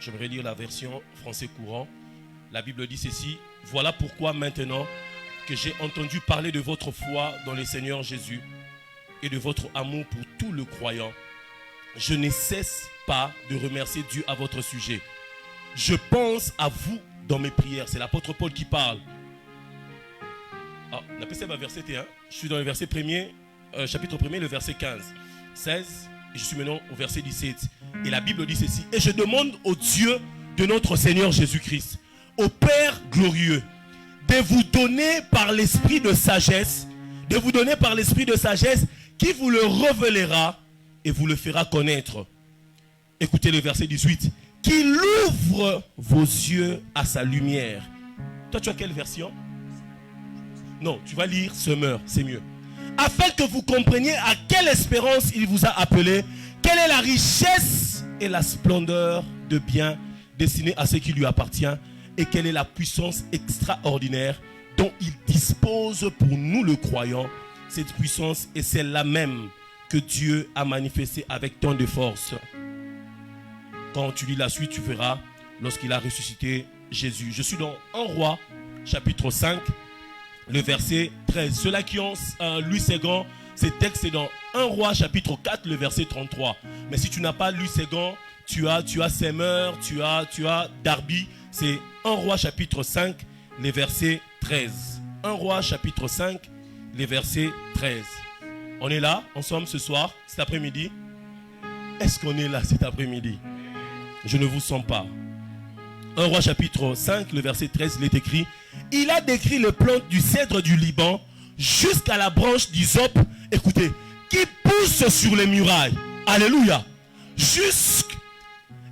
J'aimerais lire la version français courant. La Bible dit ceci. Voilà pourquoi maintenant que j'ai entendu parler de votre foi dans le Seigneur Jésus et de votre amour pour tout le croyant, je ne cesse pas de remercier Dieu à votre sujet. Je pense à vous dans mes prières. C'est l'apôtre Paul qui parle. On appelle ça verset 1. Je suis dans le verset 1er, chapitre 1er, le verset 15, 16. Et je suis maintenant au verset 17. Et la Bible dit ceci. Et je demande au Dieu de notre Seigneur Jésus-Christ, au Père glorieux, de vous donner par l'esprit de sagesse, qui vous le révélera et vous le fera connaître. Écoutez le verset 18. Qu'il ouvre vos yeux à sa lumière. Toi, tu as quelle version? Non, tu vas lire Semeur, c'est mieux. Afin que vous compreniez à quelle espérance il vous a appelé, quelle est la richesse et la splendeur de bien destiné à ce qui lui appartient, et quelle est la puissance extraordinaire dont il dispose pour nous le croyants. Cette puissance est celle-là même que Dieu a manifestée avec tant de force. Quand tu lis la suite, tu verras lorsqu'il a ressuscité Jésus. Je suis dans 1 Roi, chapitre 5, le verset 13. Ceux-là qui ont lu Ségan, ces textes, c'est dans 1 Roi, chapitre 4, le verset 33. Mais si tu n'as pas lu Ségan, tu as Semeur, tu as Darby. C'est 1 Roi, chapitre 5, les versets 13. 1 Roi, chapitre 5, les versets 13. On est là, ensemble ce soir, cet après-midi. Est-ce qu'on est là cet après-midi? Je ne vous sens pas. 1 Roi chapitre 5, le verset 13, il est écrit. Il a décrit les plantes du cèdre du Liban jusqu'à la branche d'hysope, écoutez, qui pousse sur les murailles. Alléluia.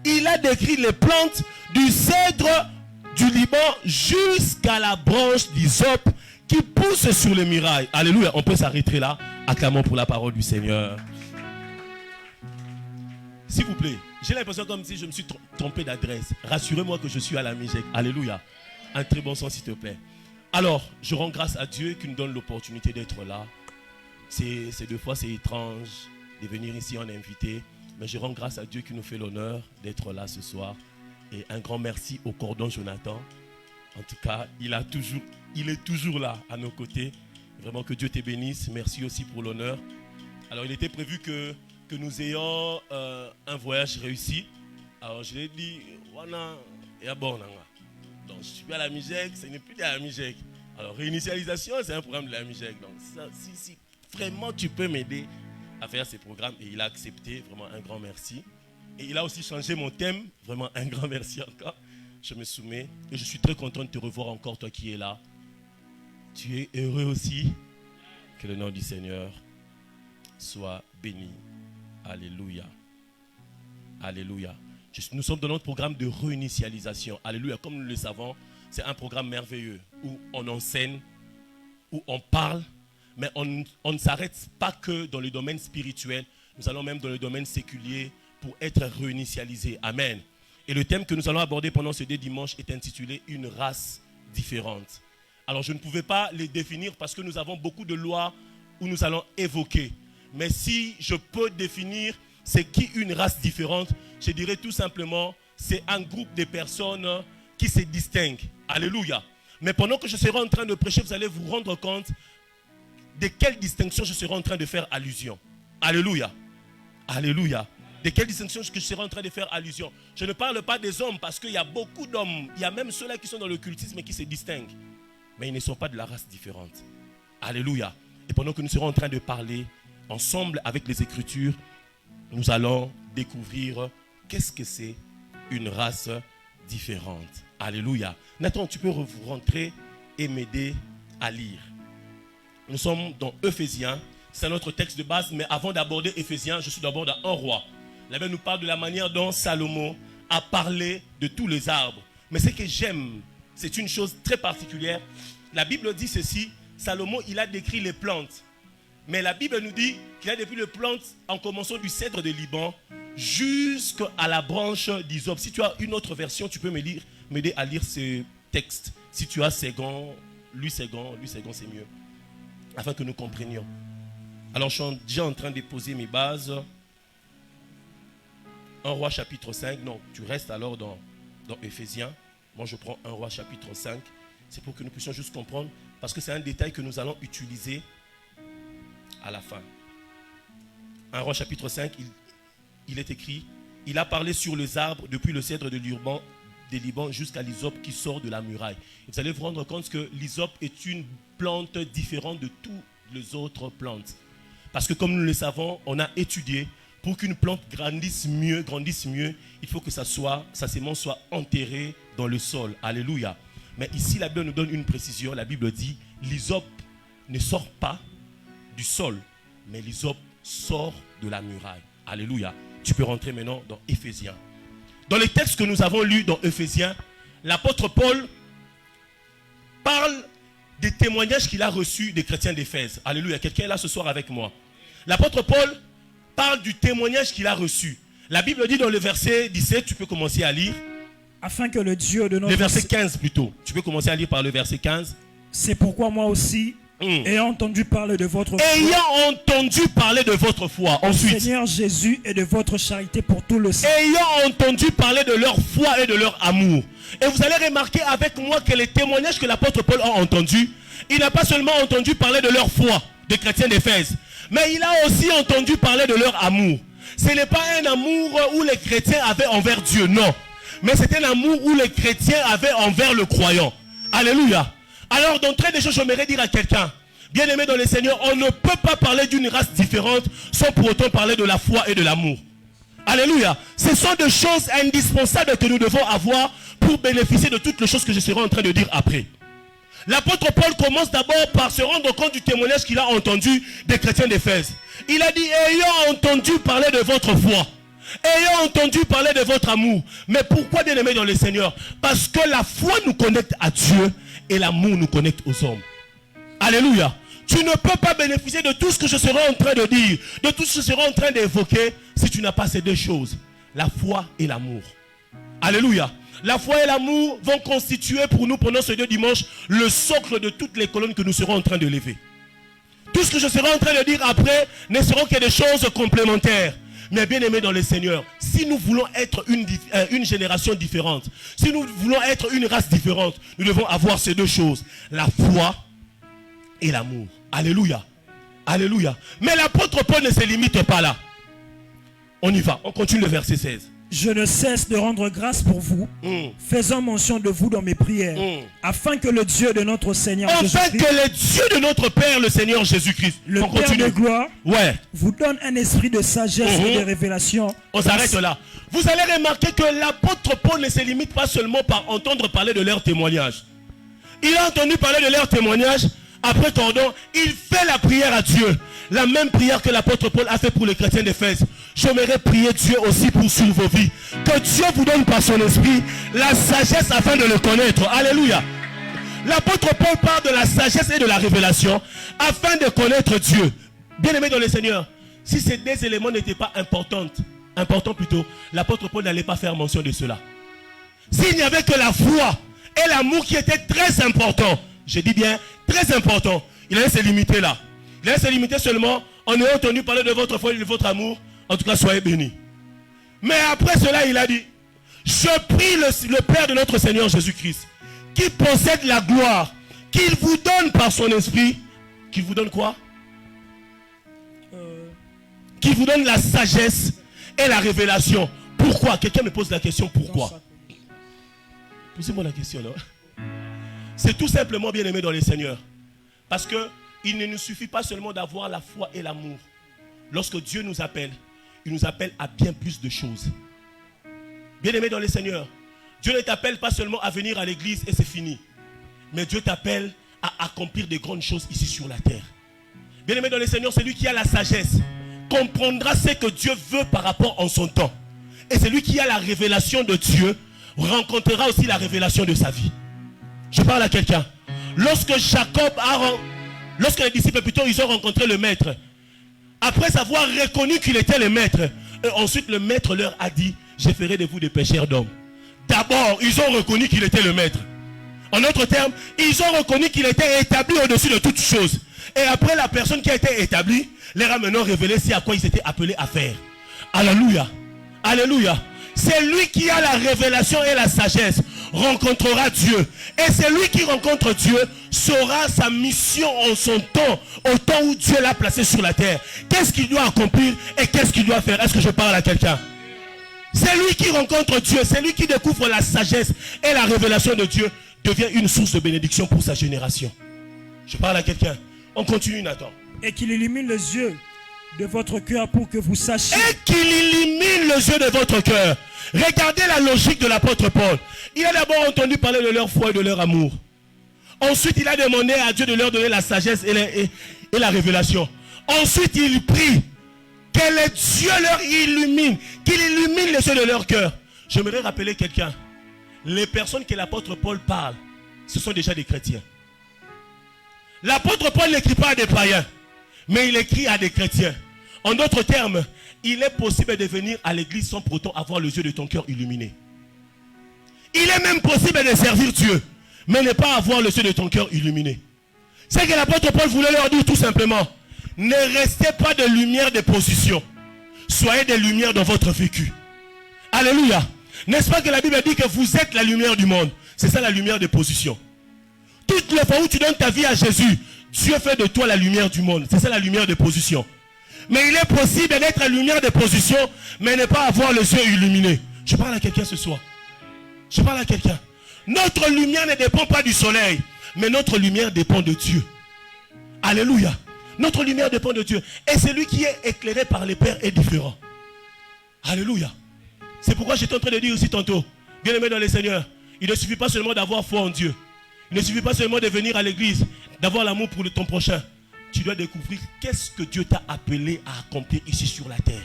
Il a décrit les plantes du cèdre du Liban jusqu'à la branche d'hysope qui pousse sur les murailles. Alléluia. On peut s'arrêter là. Acclamons pour la parole du Seigneur. S'il vous plaît, j'ai l'impression comme si je me suis trompé d'adresse. Rassurez-moi que je suis à la Mijec. Alléluia. Un très bon sens, s'il te plaît. Alors, je rends grâce à Dieu qui nous donne l'opportunité d'être là. Ces deux fois, c'est étrange de venir ici en invité. Mais je rends grâce à Dieu qui nous fait l'honneur d'être là ce soir. Et un grand merci au cordon Jonathan. En tout cas, il est toujours là à nos côtés. Vraiment que Dieu te bénisse. Merci aussi pour l'honneur. Alors, il était prévu que nous ayons un voyage réussi. Alors je l'ai dit, donc je suis à la Mijec, ce n'est plus de la Mijec. Alors réinitialisation, c'est un programme de la Mijec. Donc ça, si vraiment tu peux m'aider à faire ces programmes, et il a accepté, vraiment un grand merci. Et il a aussi changé mon thème, vraiment un grand merci encore. Je me soumets et je suis très content de te revoir encore, toi qui es là. Tu es heureux aussi. Que le nom du Seigneur soit béni. Alléluia. Alléluia. Nous sommes dans notre programme de réinitialisation. Alléluia. Comme nous le savons, c'est un programme merveilleux où on enseigne, où on parle, mais on ne s'arrête pas que dans le domaine spirituel. Nous allons même dans le domaine séculier pour être réinitialisés. Amen. Et le thème que nous allons aborder pendant ce dimanche est intitulé « Une race différente ». Alors je ne pouvais pas les définir parce que nous avons beaucoup de lois où nous allons évoquer. Mais si je peux définir c'est qui une race différente, je dirais tout simplement, c'est un groupe de personnes qui se distinguent. Alléluia. Mais pendant que je serai en train de prêcher, vous allez vous rendre compte de quelle distinction je serai en train de faire allusion. Alléluia. Alléluia. De quelle distinction je serai en train de faire allusion. Je ne parle pas des hommes parce qu'il y a beaucoup d'hommes, il y a même ceux-là qui sont dans l'occultisme qui se distinguent. Mais ils ne sont pas de la race différente. Alléluia. Et pendant que nous serons en train de parler ensemble avec les Écritures, nous allons découvrir qu'est-ce que c'est une race différente. Alléluia. Nathan, tu peux rentrer et m'aider à lire. Nous sommes dans Ephésiens. C'est notre texte de base, mais avant d'aborder Ephésiens, je suis d'abord dans 1 Roi. La Bible nous parle de la manière dont Salomon a parlé de tous les arbres. Mais ce que j'aime, c'est une chose très particulière. La Bible dit ceci, Salomon, il a décrit les plantes. Mais la Bible nous dit qu'il a décrit les plantes en commençant du cèdre de Liban jusqu'à la branche d'hysope. Si tu as une autre version, tu peux m'aider à lire ce texte. Si tu as Ségan, lui Ségan, c'est mieux. Afin que nous comprenions. Alors je suis déjà en train de poser mes bases. 1 Roi chapitre 5. Non, tu restes alors dans Éphésiens. Moi, je prends 1 Roi chapitre 5. C'est pour que nous puissions juste comprendre. Parce que c'est un détail que nous allons utiliser à la fin. 1 Roi chapitre 5, il est écrit. Il a parlé sur les arbres depuis le cèdre de Liban jusqu'à l'hysope qui sort de la muraille. Et vous allez vous rendre compte que l'hysope est une plante différente de toutes les autres plantes. Parce que comme nous le savons, on a étudié, pour qu'une plante grandisse mieux, il faut que sa sémence soit enterrée dans le sol. Alléluia. Mais ici, la Bible nous donne une précision. La Bible dit, l'hysope ne sort pas du sol, mais l'hysope sort de la muraille. Alléluia. Tu peux rentrer maintenant dans Éphésiens. Dans les textes que nous avons lus dans Éphésiens, l'apôtre Paul parle des témoignages qu'il a reçus des chrétiens d'Éphèse. Alléluia. Quelqu'un est là ce soir avec moi. L'apôtre Paul parle du témoignage qu'il a reçu. La Bible dit dans le verset 17, tu peux commencer à lire. Afin que le Dieu de notre... Le verset 15 plutôt. Tu peux commencer à lire par le verset 15. C'est pourquoi moi aussi, ayant entendu parler de votre foi, Ensuite, Seigneur Jésus et de votre charité pour tout le ciel. Ayant entendu parler de leur foi et de leur amour. Et vous allez remarquer avec moi que les témoignages que l'apôtre Paul a entendus, il n'a pas seulement entendu parler de leur foi, des chrétiens d'Éphèse, mais il a aussi entendu parler de leur amour. Ce n'est pas un amour où les chrétiens avaient envers Dieu, non. Mais c'est un amour où les chrétiens avaient envers le croyant. Alléluia. Alors, d'entrée des choses, j'aimerais dire à quelqu'un, bien-aimé dans le Seigneur, on ne peut pas parler d'une race différente sans pour autant parler de la foi et de l'amour. Alléluia. Ce sont des choses indispensables que nous devons avoir pour bénéficier de toutes les choses que je serai en train de dire après. L'apôtre Paul commence d'abord par se rendre compte du témoignage qu'il a entendu des chrétiens d'Éphèse. Il a dit, ayant entendu parler de votre foi, ayant entendu parler de votre amour. Mais pourquoi, bien-aimé dans le Seigneur? Parce que la foi nous connecte à Dieu et l'amour nous connecte aux hommes. Alléluia. Tu ne peux pas bénéficier de tout ce que je serai en train de dire, de tout ce que je serai en train d'évoquer, si tu n'as pas ces deux choses, la foi et l'amour. Alléluia. La foi et l'amour vont constituer pour nous pendant ces 2 dimanches le socle de toutes les colonnes que nous serons en train de lever. Tout ce que je serai en train de dire après ne seront que des choses complémentaires. Mais bien aimés dans le Seigneur, si nous voulons être une génération différente, si nous voulons être une race différente, nous devons avoir ces 2 choses, la foi et l'amour. Alléluia. Alléluia. Mais l'apôtre Paul ne se limite pas là. On y va, on continue le verset 16. Je ne cesse de rendre grâce pour vous, faisant mention de vous dans mes prières, afin que le Dieu de notre Seigneur Jésus-Christ, que le Dieu de notre Père, le Seigneur Jésus-Christ, le Père de gloire, vous donne un esprit de sagesse et de révélation. On s'arrête là. Vous allez remarquer que l'apôtre Paul ne se limite pas seulement par entendre parler de leur témoignage. Il a entendu parler de leur témoignage. Après cordon, il fait la prière à Dieu. La même prière que l'apôtre Paul a fait pour les chrétiens d'Éphèse. J'aimerais prier Dieu aussi pour sur vos vies. Que Dieu vous donne par son esprit la sagesse afin de le connaître. Alléluia. L'apôtre Paul parle de la sagesse et de la révélation afin de connaître Dieu. Bien-aimé dans le Seigneur, si ces 2 éléments n'étaient pas importants plutôt, l'apôtre Paul n'allait pas faire mention de cela. S'il n'y avait que la foi et l'amour qui étaient très importants, je dis bien très important, il allait se limiter là. Il allait se limiter seulement en ayant entendu parler de votre foi et de votre amour. En tout cas, soyez bénis. Mais après cela, il a dit, je prie le Père de notre Seigneur Jésus-Christ, qui possède la gloire, qu'il vous donne par son esprit, qu'il vous donne quoi? Qu'il vous donne la sagesse et la révélation. Pourquoi? Quelqu'un me pose la question, pourquoi? Posez-moi la question là. C'est tout simplement, bien aimé dans les Seigneurs. Parce qu'il ne nous suffit pas seulement d'avoir la foi et l'amour. Lorsque Dieu nous appelle, il nous appelle à bien plus de choses. Bien aimé dans les Seigneurs, Dieu ne t'appelle pas seulement à venir à l'église et c'est fini. Mais Dieu t'appelle à accomplir de grandes choses ici sur la terre. Bien aimé dans les Seigneurs, celui qui a la sagesse comprendra ce que Dieu veut par rapport en son temps. Et celui qui a la révélation de Dieu rencontrera aussi la révélation de sa vie. Je parle à quelqu'un. Lorsque les disciples plutôt, ils ont rencontré le maître. Après avoir reconnu qu'il était le maître, et ensuite le maître leur a dit, je ferai de vous des pêcheurs d'hommes. D'abord, ils ont reconnu qu'il était le maître. En d'autres termes, ils ont reconnu qu'il était établi au-dessus de toutes choses. Et après, la personne qui a été établie, leur a maintenant révélé ce à quoi ils étaient appelés à faire. Alléluia. Alléluia. C'est lui qui a la révélation et la sagesse rencontrera Dieu. Et c'est lui qui rencontre Dieu saura sa mission en son temps, au temps où Dieu l'a placé sur la terre. Qu'est-ce qu'il doit accomplir et qu'est-ce qu'il doit faire? Est-ce que je parle à quelqu'un? C'est lui qui rencontre Dieu, c'est lui qui découvre la sagesse et la révélation de Dieu, devient une source de bénédiction pour sa génération. Je parle à quelqu'un. On continue, Nathan. Et qu'il illumine les yeux de votre cœur pour que vous sachiez. Et qu'il illumine les yeux de votre cœur. Regardez la logique de l'apôtre Paul. Il a d'abord entendu parler de leur foi et de leur amour. Ensuite, il a demandé à Dieu de leur donner la sagesse et la révélation. Ensuite, il prie que le Dieu leur illumine, qu'il illumine les yeux de leur cœur. J'aimerais rappeler quelqu'un. Les personnes que l'apôtre Paul parle, ce sont déjà des chrétiens. L'apôtre Paul n'écrit pas à des païens, mais il écrit à des chrétiens. En d'autres termes, il est possible de venir à l'église sans pour autant avoir les yeux de ton cœur illuminés. Il est même possible de servir Dieu, mais ne pas avoir les yeux de ton cœur illuminés. C'est que l'apôtre Paul voulait leur dire tout simplement, ne restez pas de lumière de position, soyez des lumières dans votre vécu. Alléluia. N'est-ce pas que la Bible dit que vous êtes la lumière du monde? C'est ça la lumière de position. Toutes les fois où tu donnes ta vie à Jésus, Dieu fait de toi la lumière du monde. C'est ça la lumière de position. Mais il est possible d'être la lumière de position, mais ne pas avoir les yeux illuminés. Je parle à quelqu'un ce soir. Je parle à quelqu'un. Notre lumière ne dépend pas du soleil, mais notre lumière dépend de Dieu. Alléluia. Notre lumière dépend de Dieu. Et celui qui est éclairé par les pères est différent. Alléluia. C'est pourquoi j'étais en train de dire aussi tantôt, bien aimé dans le Seigneur, il ne suffit pas seulement d'avoir foi en Dieu. Il ne suffit pas seulement de venir à l'église, d'avoir l'amour pour ton prochain. Tu dois découvrir qu'est-ce que Dieu t'a appelé à accomplir ici sur la terre.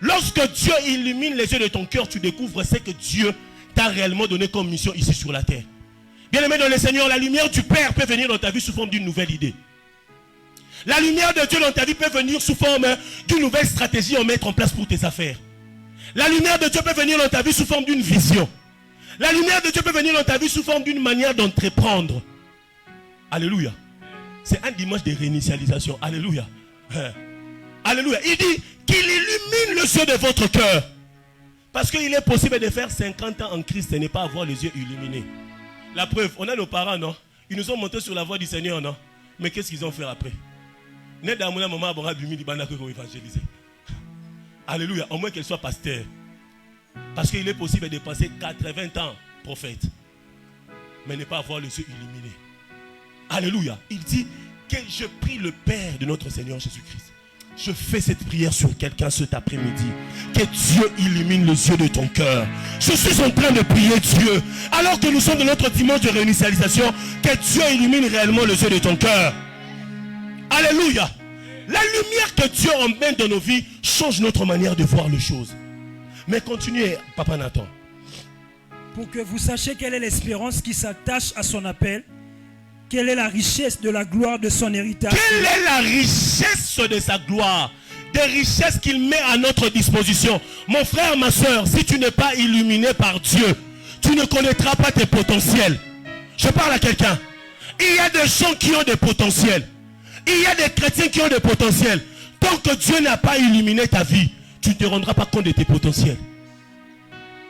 Lorsque Dieu illumine les yeux de ton cœur, tu découvres ce que Dieu t'a réellement donné comme mission ici sur la terre. Bien aimé dans le Seigneur, la lumière du Père peut venir dans ta vie sous forme d'une nouvelle idée. La lumière de Dieu dans ta vie peut venir sous forme d'une nouvelle stratégie à mettre en place pour tes affaires. La lumière de Dieu peut venir dans ta vie sous forme d'une vision. La lumière de Dieu peut venir dans ta vie sous forme d'une manière d'entreprendre. Alléluia. C'est un dimanche de réinitialisation. Alléluia. Alléluia. Il dit qu'il illumine les yeux de votre cœur. Parce qu'il est possible de faire 50 ans en Christ et ne pas avoir les yeux illuminés. La preuve, on a nos parents, non? Ils nous ont montés sur la voie du Seigneur, non? Mais qu'est-ce qu'ils ont fait après? Alléluia. Au moins qu'elle soit pasteur. Parce qu'il est possible de passer 80 ans prophète, mais ne pas avoir les yeux illuminés. Alléluia. Il dit que je prie le Père de notre Seigneur Jésus-Christ. Je fais cette prière sur quelqu'un cet après-midi. Que Dieu illumine les yeux de ton cœur. Je suis en train de prier Dieu. Alors que nous sommes dans notre dimanche de réinitialisation, que Dieu illumine réellement les yeux de ton cœur. Alléluia. La lumière que Dieu emmène dans nos vies change notre manière de voir les choses. Mais continuez, Papa Nathan. Pour que vous sachiez quelle est l'espérance qui s'attache à son appel, quelle est la richesse de la gloire de son héritage. Quelle est la richesse de sa gloire, des richesses qu'il met à notre disposition. Mon frère, ma soeur, si tu n'es pas illuminé par Dieu, tu ne connaîtras pas tes potentiels. Je parle à quelqu'un. Il y a des gens qui ont des potentiels. Il y a des chrétiens qui ont des potentiels. Tant que Dieu n'a pas illuminé ta vie, tu ne te rendras pas compte de tes potentiels.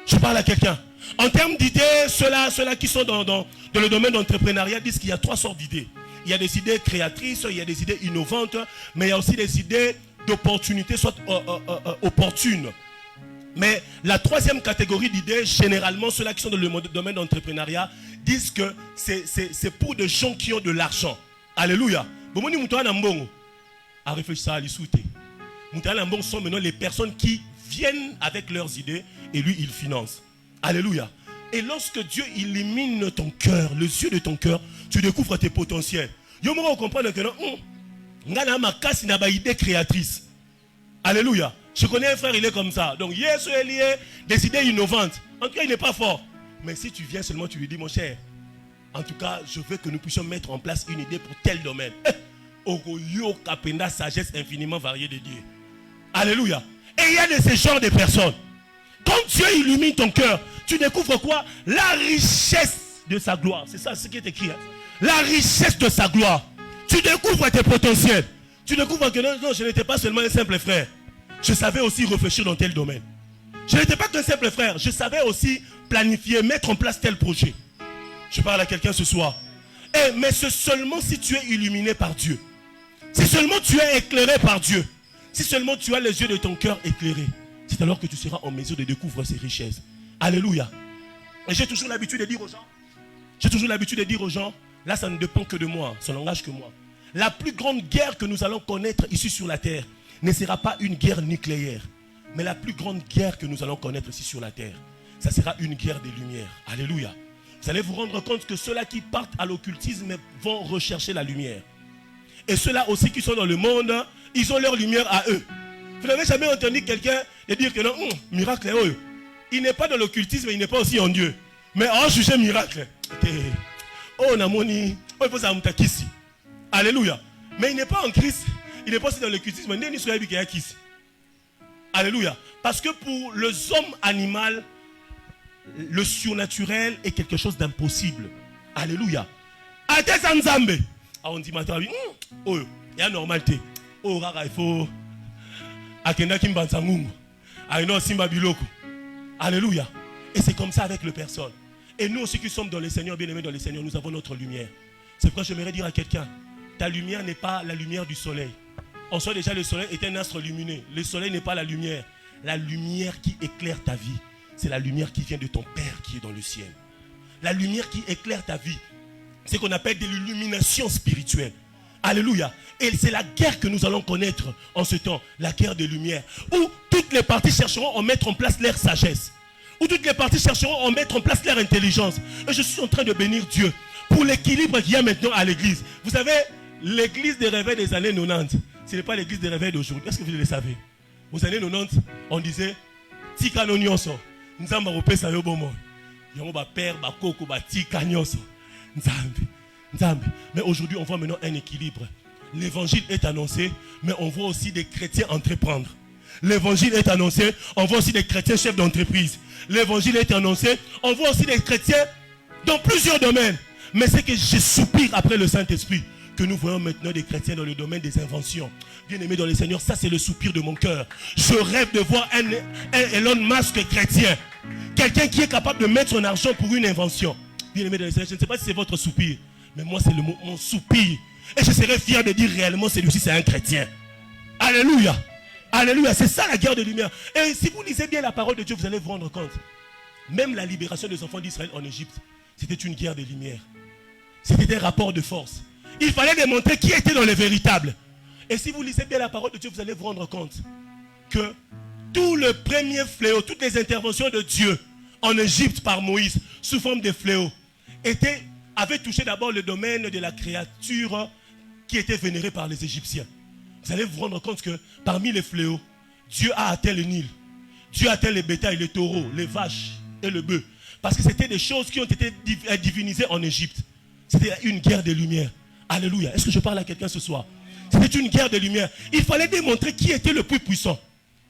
Je parle à quelqu'un. En termes d'idées, ceux-là qui sont dans le domaine d'entrepreneuriat disent qu'il y a 3 sortes d'idées. Il y a des idées créatrices, il y a des idées innovantes, mais il y a aussi des idées d'opportunités, soit opportunes. Mais la 3e catégorie d'idées, généralement, ceux-là qui sont dans le domaine d'entrepreneuriat, disent que c'est pour des gens qui ont de l'argent. Alléluia. À réfléchir à l'issouté. Sont maintenant les personnes qui viennent avec leurs idées et lui il finance. Alléluia. Et lorsque Dieu illumine ton cœur, les yeux de ton cœur, tu découvres tes potentiels. Yo mo comprendre que non, ngana makasi na ba idée créatrice. Alléluia. Je connais un frère, il est comme ça. Donc yes, il y a des idées innovantes. En tout cas, il n'est pas fort. Mais si tu viens seulement, tu lui dis mon cher, en tout cas, je veux que nous puissions mettre en place une idée pour tel domaine. Ogoyo kapenda sagesse infiniment variée de Dieu. Alléluia. Et il y a de ces genres de personnes. Quand Dieu illumine ton cœur, tu découvres quoi? La richesse de sa gloire. C'est ça ce qui est écrit. Hein? La richesse de sa gloire. Tu découvres tes potentiels. Tu découvres que non, je n'étais pas seulement un simple frère. Je savais aussi réfléchir dans tel domaine. Je n'étais pas qu'un simple frère. Je savais aussi planifier, mettre en place tel projet. Je parle à quelqu'un ce soir. Mais c'est seulement si tu es illuminé par Dieu. Si seulement tu es éclairé par Dieu. Si seulement tu as les yeux de ton cœur éclairés. C'est alors que tu seras en mesure de découvrir ces richesses. Alléluia. Et j'ai toujours l'habitude de dire aux gens, là ça ne dépend que de moi, ça n'engage que moi. La plus grande guerre que nous allons connaître ici sur la terre ne sera pas une guerre nucléaire. Mais la plus grande guerre que nous allons connaître ici sur la terre, ça sera une guerre des lumières. Alléluia. Vous allez vous rendre compte que ceux-là qui partent à l'occultisme vont rechercher la lumière. Et ceux-là aussi qui sont dans le monde, ils ont leur lumière à eux. Vous n'avez jamais entendu quelqu'un dire que non, miracle, il n'est pas dans l'occultisme, il n'est pas aussi en Dieu. Mais en juger miracle. Oh, Namoni, il faut s'amuta ici. Alléluia. Mais il n'est pas en Christ, il n'est pas aussi dans l'occultisme. Alléluia. Parce que pour les hommes animaux, le surnaturel est quelque chose d'impossible. Alléluia. On dit maintenant, il y a normalité. Oh, il faut. Alléluia. Et c'est comme ça avec les personnes. Et nous aussi qui sommes dans le Seigneur, bien-aimés dans le Seigneur, nous avons notre lumière. C'est pourquoi j'aimerais dire à quelqu'un, ta lumière n'est pas la lumière du soleil. En soi déjà le soleil est un astre lumineux. Le soleil n'est pas la lumière. La lumière qui éclaire ta vie, c'est la lumière qui vient de ton Père qui est dans le ciel. La lumière qui éclaire ta vie, c'est ce qu'on appelle de l'illumination spirituelle. Alléluia. Et c'est la guerre que nous allons connaître en ce temps, la guerre des lumières, où toutes les parties chercheront à mettre en place leur sagesse, où toutes les parties chercheront à mettre en place leur intelligence. Et je suis en train de bénir Dieu pour l'équilibre qu'il y a maintenant à l'église. Vous savez, l'église des réveils des années 90, ce n'est pas l'église des réveils d'aujourd'hui. Est-ce que vous le savez? Aux années 90, on disait Tika no nyonso, nzamba opesa yo bomo. Yango ba père ba koko ba tika nyonso. Nzambe. Mais aujourd'hui, on voit maintenant un équilibre. L'évangile est annoncé, mais on voit aussi des chrétiens entreprendre. L'évangile est annoncé, on voit aussi des chrétiens chefs d'entreprise. L'évangile est annoncé, on voit aussi des chrétiens dans plusieurs domaines. Mais c'est que je soupire après le Saint-Esprit que nous voyons maintenant des chrétiens dans le domaine des inventions. Bien-aimés dans le Seigneur, ça c'est le soupir de mon cœur. Je rêve de voir un Elon Musk chrétien. Quelqu'un qui est capable de mettre son argent pour une invention. Bien-aimés dans le Seigneur, je ne sais pas si c'est votre soupir, mais moi c'est mon soupir. Et je serais fier de dire réellement celui-ci c'est un chrétien. Alléluia. Alléluia, c'est ça la guerre de lumière. Et si vous lisez bien la parole de Dieu, vous allez vous rendre compte. Même la libération des enfants d'Israël en Égypte, c'était une guerre de lumière. C'était des rapports de force. Il fallait démontrer qui était dans les véritables. Et si vous lisez bien la parole de Dieu, vous allez vous rendre compte que tout le premier fléau, toutes les interventions de Dieu en Égypte par Moïse, sous forme de fléaux, avaient touché d'abord le domaine de la créature qui était vénérée par les Égyptiens. Vous allez vous rendre compte que parmi les fléaux, Dieu a atteint le Nil. Dieu a atteint les bétails, les taureaux, les vaches et le bœuf. Parce que c'était des choses qui ont été divinisées en Égypte. C'était une guerre de lumière. Alléluia. Est-ce que je parle à quelqu'un ce soir? C'était une guerre de lumière. Il fallait démontrer qui était le plus puissant.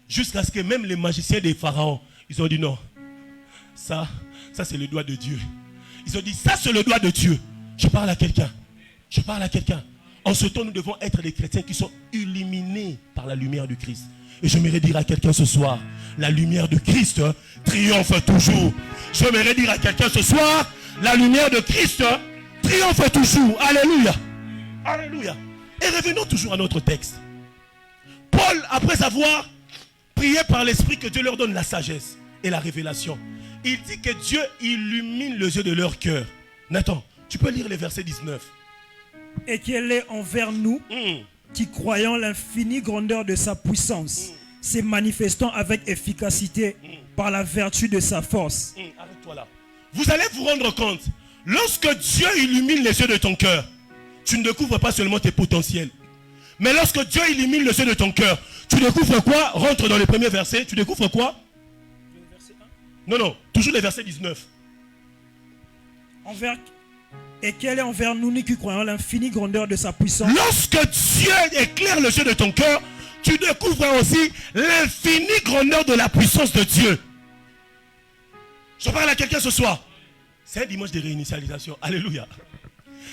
Jusqu'à ce que même les magiciens des pharaons, ils ont dit non. Ça c'est le doigt de Dieu. Ils ont dit ça c'est le doigt de Dieu. Je parle à quelqu'un. Je parle à quelqu'un. En ce temps, nous devons être des chrétiens qui sont illuminés par la lumière du Christ. Et j'aimerais dire à quelqu'un ce soir, la lumière de Christ triomphe toujours. J'aimerais dire à quelqu'un ce soir, la lumière de Christ triomphe toujours. Alléluia. Alléluia. Et revenons toujours à notre texte. Paul, après avoir prié par l'Esprit que Dieu leur donne la sagesse et la révélation, il dit que Dieu illumine les yeux de leur cœur. Nathan, tu peux lire le verset 19. Et qu'elle est envers nous, qui croyons l'infinie grandeur de sa puissance, se manifestant avec efficacité par la vertu de sa force. Arrête-toi là. Vous allez vous rendre compte, lorsque Dieu illumine les yeux de ton cœur, tu ne découvres pas seulement tes potentiels. Mais lorsque Dieu illumine les yeux de ton cœur, tu découvres quoi? Rentre dans le premier verset, tu découvres quoi? Le verset 1? Non, toujours le verset 19. Et qu'elle est envers nous qui croyons l'infinie grandeur de sa puissance. Lorsque Dieu éclaire les yeux de ton cœur, tu découvres aussi l'infinie grandeur de la puissance de Dieu. Je parle à quelqu'un ce soir. C'est un dimanche de réinitialisation. Alléluia.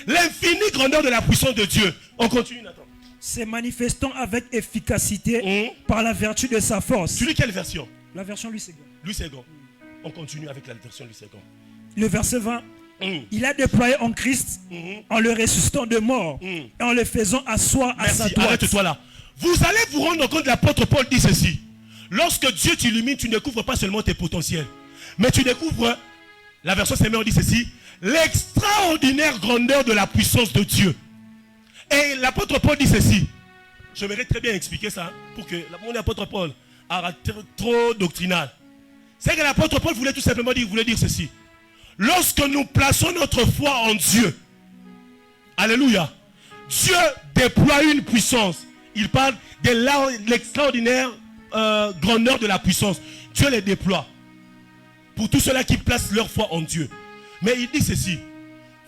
L'infinie grandeur de la puissance de Dieu. On continue, Nathan. Se manifestant avec efficacité par la vertu de sa force. Tu lis quelle version? La version Louis II. Louis II. On continue avec la version Louis II. Le verset 20. Il a déployé en Christ en le ressuscitant de mort et en le faisant asseoir à sa droite. Arrête-toi là. Vous allez vous rendre compte, l'apôtre Paul dit ceci. Lorsque Dieu t'illumine, tu ne découvres pas seulement tes potentiels, mais tu découvres, la version Seigneur dit ceci, l'extraordinaire grandeur de la puissance de Dieu. Et l'apôtre Paul dit ceci. Je vais très bien expliquer ça pour que mon apôtre Paul a trop doctrinal. C'est que l'apôtre Paul voulait tout simplement dire, ceci. Lorsque nous plaçons notre foi en Dieu, alléluia, Dieu déploie une puissance. Il parle de l'extraordinaire grandeur de la puissance. Dieu les déploie pour tous ceux-là qui placent leur foi en Dieu. Mais il dit ceci.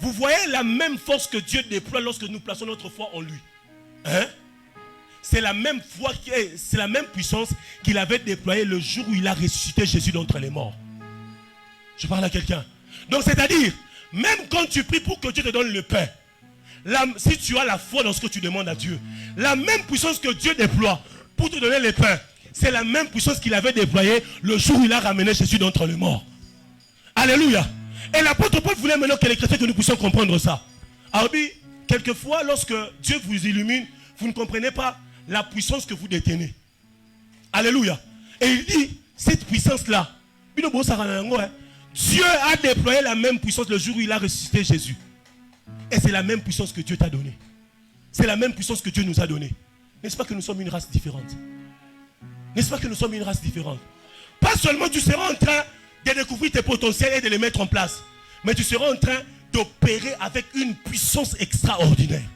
Vous voyez la même force que Dieu déploie lorsque nous plaçons notre foi en lui. Hein? C'est la même foi, c'est la même puissance qu'il avait déployée le jour où il a ressuscité Jésus d'entre les morts. Je parle à quelqu'un. Donc c'est-à-dire, même quand tu pries pour que Dieu te donne le pain, si tu as la foi dans ce que tu demandes à Dieu, la même puissance que Dieu déploie pour te donner le pain, c'est la même puissance qu'il avait déployée le jour où il a ramené Jésus d'entre les morts. Alléluia. Et l'apôtre Paul voulait maintenant que les chrétiens, que nous puissions comprendre ça. Alors, quelquefois, lorsque Dieu vous illumine, vous ne comprenez pas la puissance que vous détenez. Alléluia. Et il dit, cette puissance-là, Dieu a déployé la même puissance le jour où il a ressuscité Jésus. Et c'est la même puissance que Dieu t'a donnée. C'est la même puissance que Dieu nous a donnée. N'est-ce pas que nous sommes une race différente? N'est-ce pas que nous sommes une race différente? Pas seulement tu seras en train de découvrir tes potentiels et de les mettre en place, mais tu seras en train d'opérer avec une puissance extraordinaire.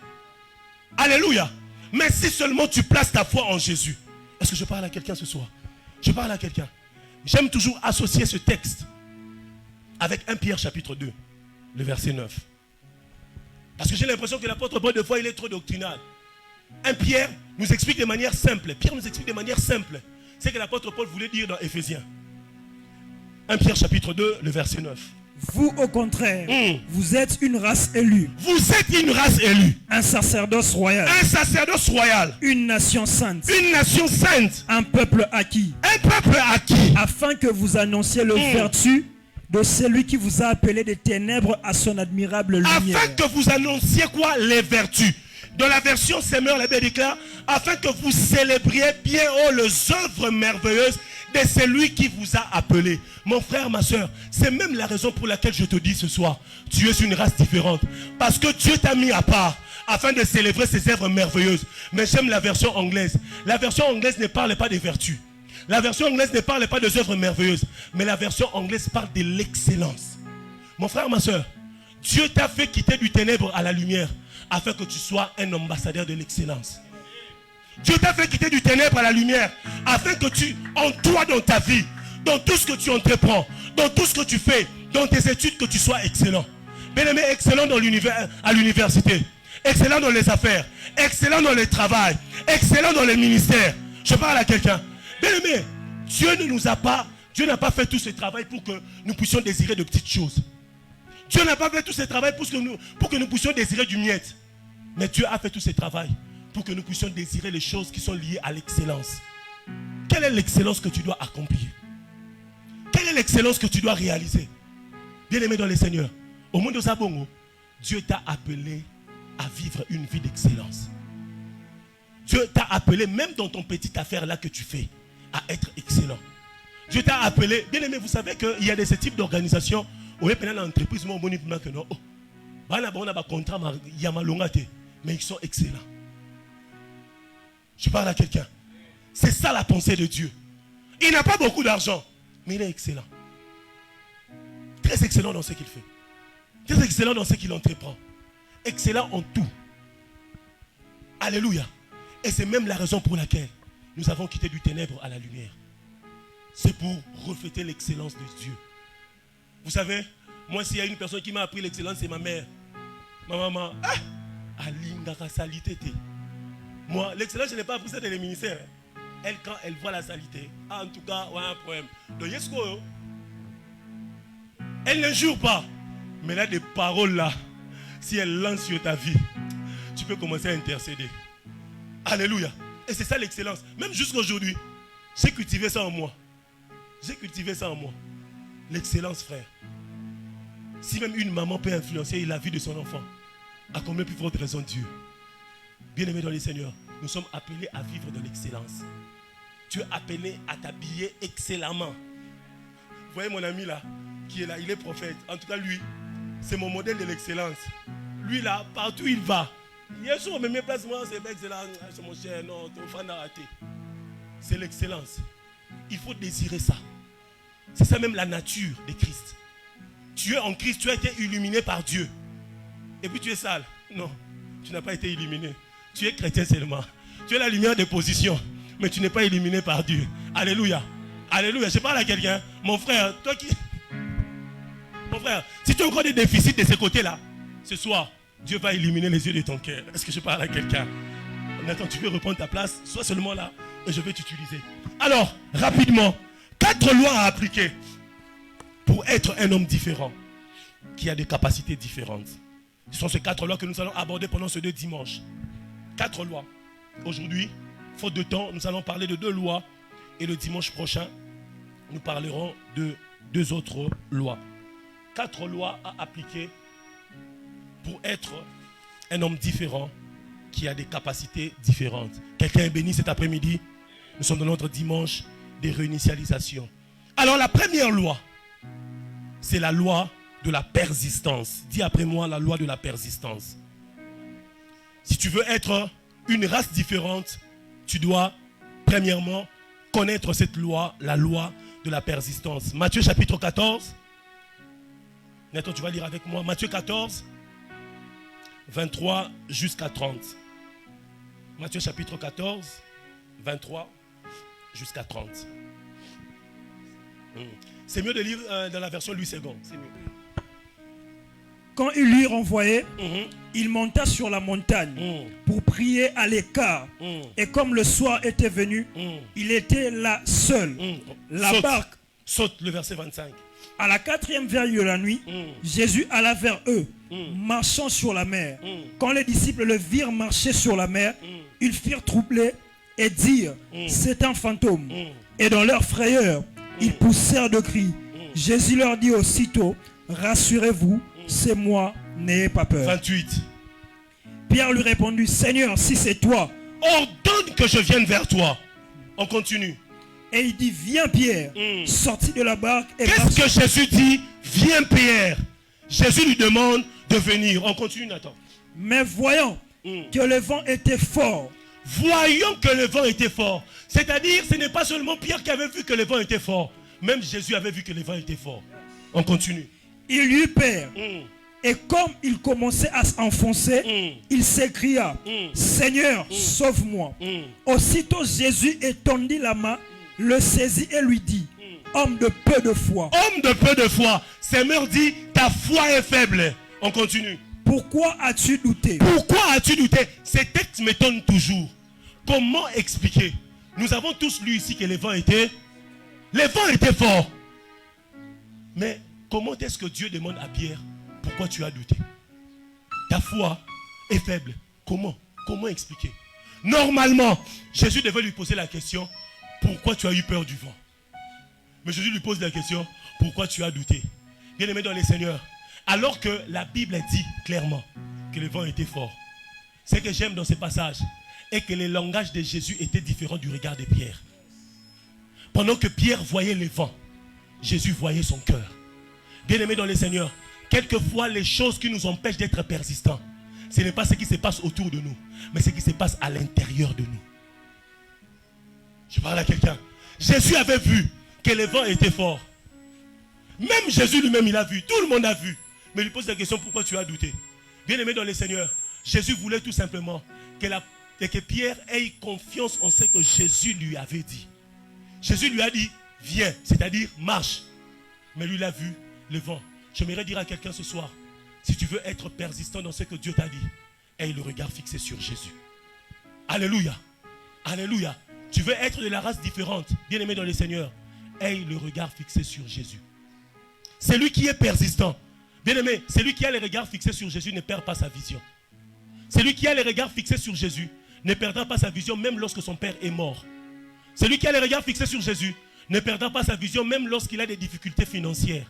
Alléluia. Mais si seulement tu places ta foi en Jésus. Est-ce que je parle à quelqu'un ce soir? Je parle à quelqu'un. J'aime toujours associer ce texte avec 1 Pierre chapitre 2, le verset 9. Parce que j'ai l'impression que l'apôtre Paul, de fois, il est trop doctrinal. 1 Pierre nous explique de manière simple. Pierre nous explique de manière simple. C'est que l'apôtre Paul voulait dire dans Éphésiens. 1 Pierre chapitre 2, le verset 9. Vous, au contraire, vous êtes une race élue. Vous êtes une race élue. Un sacerdoce royal. Un sacerdoce royal. Une nation sainte. Une nation sainte. Un peuple acquis. Un peuple acquis. Afin que vous annonciez le vertu de celui qui vous a appelé des ténèbres à son admirable lumière. Afin que vous annonciez quoi? Les vertus. Dans la version Seigneur, la Bible déclare, afin que vous célébriez bien haut les œuvres merveilleuses de celui qui vous a appelé. Mon frère, ma soeur, c'est même la raison pour laquelle je te dis ce soir, tu es une race différente. Parce que Dieu t'a mis à part afin de célébrer ses œuvres merveilleuses. Mais j'aime la version anglaise. La version anglaise ne parle pas des vertus. La version anglaise ne parle pas des œuvres merveilleuses. Mais la version anglaise parle de l'excellence. Mon frère, ma soeur, Dieu t'a fait quitter du ténèbre à la lumière afin que tu sois un ambassadeur de l'excellence. Dieu t'a fait quitter du ténèbre à la lumière afin que tu, en toi, dans ta vie, dans tout ce que tu entreprends, dans tout ce que tu fais, dans tes études, que tu sois excellent. Bien-aimé, excellent dans à l'université, excellent dans les affaires, excellent dans le travail, excellent dans les ministères. Je parle à quelqu'un. Bien-aimé, Dieu n'a pas fait tout ce travail pour que nous puissions désirer de petites choses. Dieu n'a pas fait tout ce travail pour que nous puissions désirer du miette. Mais Dieu a fait tout ce travail pour que nous puissions désirer les choses qui sont liées à l'excellence. Quelle est l'excellence que tu dois accomplir? Quelle est l'excellence que tu dois réaliser? Bien-aimé dans le Seigneur, au monde de Zabongo, Dieu t'a appelé à vivre une vie d'excellence. Dieu t'a appelé, même dans ton petite affaire là que tu fais, à être excellent. Dieu t'a appelé, bien-aimé, vous savez qu'il y a ce type d'organisation où il y a une entreprise, mais ils sont excellents. Je parle à quelqu'un. C'est ça la pensée de Dieu. Il n'a pas beaucoup d'argent, mais il est excellent. Très excellent dans ce qu'il fait. Très excellent dans ce qu'il entreprend. Excellent en tout. Alléluia. Et c'est même la raison pour laquelle nous avons quitté du ténèbre à la lumière. C'est pour refléter l'excellence de Dieu. Vous savez, moi s'il y a une personne qui m'a appris l'excellence, c'est ma mère. Ma maman, moi, l'excellence, je n'ai pas appris ça dans les ministères. Elle, quand elle voit la saleté, en tout cas, on a un problème. Donc, elle ne jure pas. Mais là, des paroles là, si elle lance sur ta vie, tu peux commencer à intercéder. Alléluia. Et c'est ça l'excellence. Même jusqu'à aujourd'hui, j'ai cultivé ça en moi. J'ai cultivé ça en moi. L'excellence, frère. Si même une maman peut influencer la vie de son enfant, à combien plus forte raison Dieu? Bien-aimés dans les Seigneurs, nous sommes appelés à vivre dans l'excellence. Tu es appelé à t'habiller excellemment. Vous voyez mon ami là, qui est là, il est prophète. En tout cas, lui, c'est mon modèle de l'excellence. Lui là, partout il va. Hier soir, on me met place, moi, c'est excellent. C'est mon cher, non, ton fan a raté. C'est l'excellence. Il faut désirer ça. C'est ça même la nature de Christ. Tu es en Christ, tu as été illuminé par Dieu. Et puis tu es sale. Non, tu n'as pas été illuminé. Tu es chrétien seulement. Tu es la lumière des positions, mais tu n'es pas illuminé par Dieu. Alléluia. Alléluia. Je parle à quelqu'un. Mon frère, toi qui... Mon frère, si tu as encore des déficits de ce côté-là, ce soir, Dieu va illuminer les yeux de ton cœur. Est-ce que je parle à quelqu'un? Maintenant, tu peux reprendre ta place. Sois seulement là et je vais t'utiliser. Alors, rapidement, 4 lois à appliquer pour être un homme différent, qui a des capacités différentes. Ce sont ces 4 lois que nous allons aborder pendant ces 2 dimanches. 4 lois. Aujourd'hui, faute de temps, nous allons parler de 2 lois. Et le dimanche prochain, nous parlerons de 2 autres lois. 4 lois à appliquer pour être un homme différent, qui a des capacités différentes. Quelqu'un est béni cet après-midi? Nous sommes dans notre dimanche des réinitialisations. Alors la première loi, c'est la loi de la persistance. Dis après moi, la loi de la persistance. Si tu veux être une race différente, tu dois premièrement connaître cette loi, la loi de la persistance. Matthieu chapitre 14. Maintenant tu vas lire avec moi. Matthieu 14, 23 jusqu'à 30. Matthieu chapitre 14, 23 jusqu'à 30. C'est mieux de lire dans la version Louis II. C'est mieux. Quand il lui renvoyait, il monta sur la montagne pour prier à l'écart. Et comme le soir était venu, il était là seul. La barque. Saute le verset 25. À la 4e veille de la nuit, Jésus alla vers eux, marchant sur la mer. Quand les disciples le virent marcher sur la mer, ils firent troubler et dirent, c'est un fantôme. Et dans leur frayeur, ils poussèrent de cris. Jésus leur dit aussitôt, rassurez-vous, c'est moi, n'ayez pas peur. 28. Pierre lui répondit, Seigneur, si c'est toi, ordonne que je vienne vers toi. On continue. Et il dit, viens Pierre, sorti de la barque. Qu'est-ce que Jésus dit? Viens Pierre. Jésus lui demande de venir. On continue, Nathan. Mais voyant que le vent était fort. Voyons que le vent était fort. C'est-à-dire, ce n'est pas seulement Pierre qui avait vu que le vent était fort. Même Jésus avait vu que le vent était fort. On continue. Il eut peur. Et comme il commençait à s'enfoncer, il s'écria, Seigneur, sauve-moi. Aussitôt Jésus étendit la main, le saisit et lui dit, homme de peu de foi. Homme de peu de foi. Seigneur dit, ta foi est faible. On continue. Pourquoi as-tu douté? Pourquoi as-tu douté? Ces textes m'étonnent toujours. Comment expliquer? Nous avons tous lu ici que les vents étaient forts. Mais comment est-ce que Dieu demande à Pierre, pourquoi tu as douté? Ta foi est faible. Comment expliquer? Normalement, Jésus devait lui poser la question, pourquoi tu as eu peur du vent? Mais Jésus lui pose la question, pourquoi tu as douté? Bien-aimé dans les Seigneurs, alors que la Bible dit clairement que le vent était fort, ce que j'aime dans ce passage est que le langage de Jésus était différent du regard de Pierre. Pendant que Pierre voyait le vent, Jésus voyait son cœur. Bien-aimé dans les Seigneurs, quelquefois les choses qui nous empêchent d'être persistants, ce n'est pas ce qui se passe autour de nous, mais ce qui se passe à l'intérieur de nous. Je parle à quelqu'un. Jésus avait vu que le vent était fort. Même Jésus lui-même, il a vu. Tout le monde a vu. Mais il lui pose la question, pourquoi tu as douté? Bien-aimé dans les Seigneurs, Jésus voulait tout simplement que Pierre ait confiance en ce que Jésus lui avait dit. Jésus lui a dit, viens, c'est-à-dire marche. Mais lui, il a vu le vent. J'aimerais dire à quelqu'un ce soir, si tu veux être persistant dans ce que Dieu t'a dit, aie le regard fixé sur Jésus. Alléluia. Alléluia. Tu veux être de la race différente, bien-aimé dans les Seigneurs, aie le regard fixé sur Jésus. C'est lui qui est persistant. Bien-aimé, celui qui a le regard fixé sur Jésus ne perd pas sa vision. Celui qui a le regard fixé sur Jésus ne perdra pas sa vision même lorsque son père est mort. Celui qui a le regard fixé sur Jésus ne perdra pas sa vision même lorsqu'il a des difficultés financières.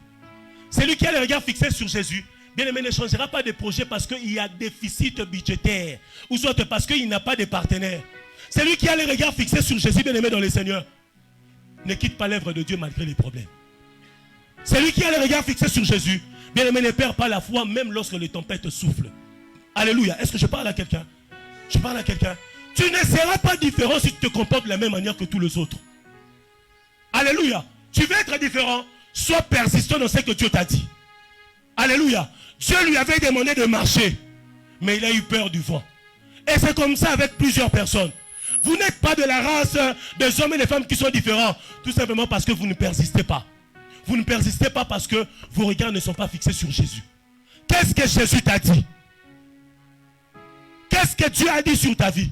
Celui qui a le regard fixé sur Jésus, bien-aimé, ne changera pas de projet parce qu'il y a déficit budgétaire ou soit parce qu'il n'a pas de partenaire. Celui qui a le regard fixé sur Jésus, bien-aimé dans le Seigneur, ne quitte pas l'œuvre de Dieu malgré les problèmes. Celui qui a le regard fixé sur Jésus, bien-aimé, ne perd pas la foi même lorsque les tempêtes soufflent. Alléluia. Est-ce que je parle à quelqu'un? Je parle à quelqu'un. Tu ne seras pas différent si tu te comportes de la même manière que tous les autres. Alléluia. Tu veux être différent, sois persistant dans ce que Dieu t'a dit. Alléluia. Dieu lui avait demandé de marcher, mais il a eu peur du vent. Et c'est comme ça avec plusieurs personnes. Vous n'êtes pas de la race des hommes et des femmes qui sont différents, tout simplement parce que vous ne persistez pas. Vous ne persistez pas parce que vos regards ne sont pas fixés sur Jésus. Qu'est-ce que Jésus t'a dit? Qu'est-ce que Dieu a dit sur ta vie?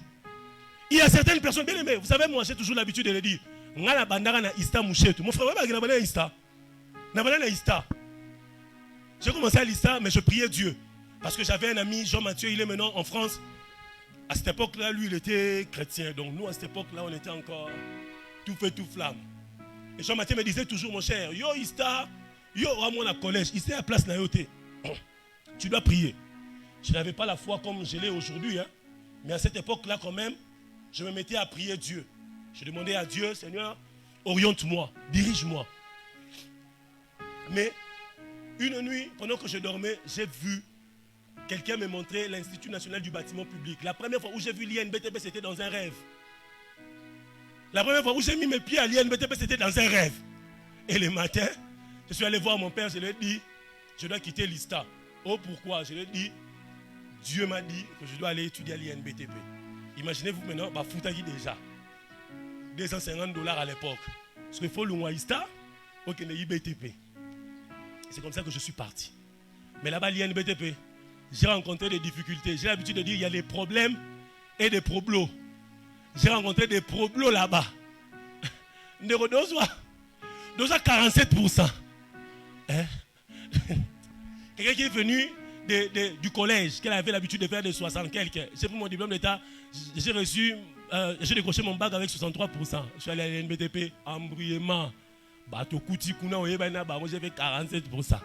Il y a certaines personnes, bien aimées, vous savez, moi j'ai toujours l'habitude de le dire. Mon frère, j'ai commencé à l'Ista, mais je priais Dieu. Parce que j'avais un ami, Jean-Mathieu, il est maintenant en France. À cette époque-là, lui, il était chrétien. Donc nous, à cette époque-là, on était encore tout feu, tout flamme. Et Jean-Mathieu me disait toujours, mon cher, yo Ista, yo à mon collège, ici à place Nayoté. Tu dois prier. Je n'avais pas la foi comme je l'ai aujourd'hui. Hein. Mais à cette époque-là, quand même, je me mettais à prier Dieu. Je demandais à Dieu, Seigneur, oriente-moi, dirige-moi. Mais une nuit, pendant que je dormais, j'ai vu quelqu'un me montrer l'Institut national du bâtiment public. La première fois où j'ai vu l'INBTP, c'était dans un rêve. La première fois où j'ai mis mes pieds à l'INBTP, c'était dans un rêve. Et le matin, je suis allé voir mon père, je lui ai dit, je dois quitter l'ISTA. Oh, pourquoi? Je lui ai dit, Dieu m'a dit que je dois aller étudier à l'INBTP. Imaginez-vous maintenant, bah, foutagi déjà. $250 à l'époque. Parce qu'il faut l'ISTA, ok, l'INBTP. C'est comme ça que je suis parti. Mais là-bas, l'INBTP, j'ai rencontré des difficultés. J'ai l'habitude de dire qu'il y a des problèmes et des problos. J'ai rencontré des problos là-bas. Deux 47%. Hein? Quelqu'un qui est venu du collège, qui avait l'habitude de faire des 60 quelques. J'ai pris mon diplôme d'état, j'ai reçu, j'ai décroché mon bac avec 63%. Je suis allé à l'NBTP, embrouillement. Moi j'ai fait 47%.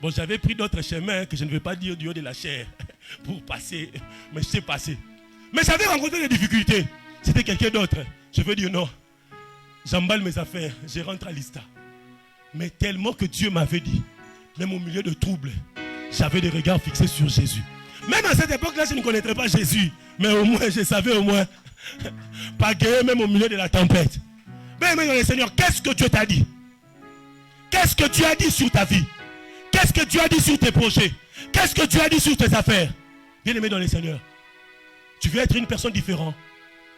Bon, j'avais pris d'autres chemins que je ne vais pas dire du haut de la chair pour passer, mais je sais passer. Mais j'avais rencontré des difficultés. C'était quelqu'un d'autre. Je veux dire non. J'emballe mes affaires, je rentre à l'ISTA. Mais tellement que Dieu m'avait dit, même au milieu de troubles, j'avais des regards fixés sur Jésus. Même à cette époque-là, je ne connaîtrais pas Jésus. Mais au moins, je savais au moins pas guérir même au milieu de la tempête. Mais dans le Seigneur, qu'est-ce que Dieu t'a dit? Qu'est-ce que Dieu a dit sur ta vie? Qu'est-ce que Dieu a dit sur tes projets? Qu'est-ce que Dieu a dit sur tes affaires? Bien-aimé dans le Seigneur, tu veux être une personne différente,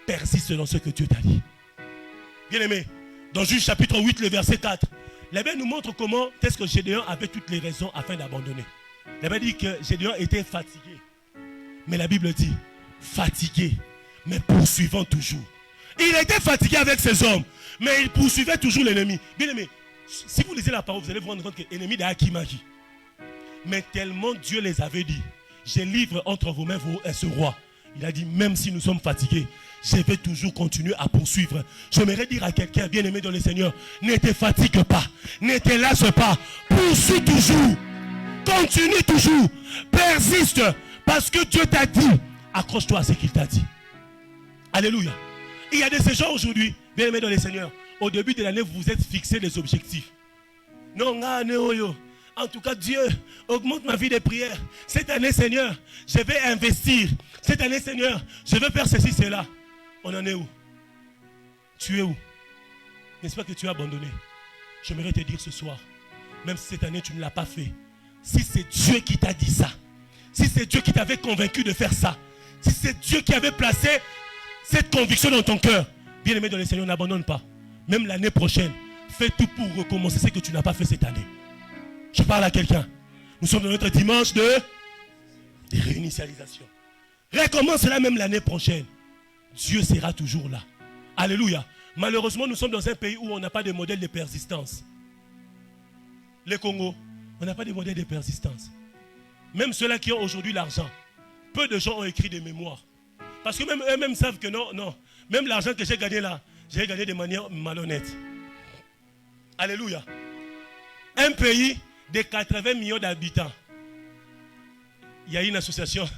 persiste dans ce que Dieu t'a dit. Bien-aimé, dans Juge chapitre 8, le verset 4, la Bible nous montre comment est-ce que Gédéon avait toutes les raisons afin d'abandonner. La Bible dit que Gédéon était fatigué. Mais la Bible dit, fatigué, mais poursuivant toujours. Il était fatigué avec ses hommes, mais il poursuivait toujours l'ennemi. Bien-aimé, si vous lisez la parole, vous allez vous rendre compte que l'ennemi d'Akimaki. Mais tellement Dieu les avait dit, je livre entre vos mains ce roi. Il a dit, même si nous sommes fatigués, je vais toujours continuer à poursuivre. J'aimerais dire à quelqu'un, bien-aimé dans le Seigneur, ne te fatigue pas, ne te lâche pas, poursuis toujours, continue toujours, persiste, parce que Dieu t'a dit, accroche-toi à ce qu'il t'a dit. Alléluia. Il y a de ces gens aujourd'hui, bien-aimé dans le Seigneur, au début de l'année, vous vous êtes fixé des objectifs. Non, en tout cas, Dieu augmente ma vie de prière. Cette année, Seigneur, je vais investir. Cette année, Seigneur, je vais faire ceci, cela. On en est où? Tu es où? N'est-ce pas que tu as abandonné? J'aimerais te dire ce soir, même si cette année tu ne l'as pas fait, si c'est Dieu qui t'a dit ça, si c'est Dieu qui t'avait convaincu de faire ça, si c'est Dieu qui avait placé cette conviction dans ton cœur, bien-aimé dans le Seigneur, n'abandonne pas. Même l'année prochaine, fais tout pour recommencer ce que tu n'as pas fait cette année. Je parle à quelqu'un. Nous sommes dans notre dimanche de réinitialisation. Recommence cela même l'année prochaine. Dieu sera toujours là. Alléluia. Malheureusement, nous sommes dans un pays où on n'a pas de modèle de persistance. Le Congo, on n'a pas de modèle de persistance. Même ceux-là qui ont aujourd'hui l'argent, peu de gens ont écrit des mémoires. Parce que même eux-mêmes savent que non. Même l'argent que j'ai gagné là, j'ai gagné de manière malhonnête. Alléluia. Un pays de 80 millions d'habitants. Il y a une association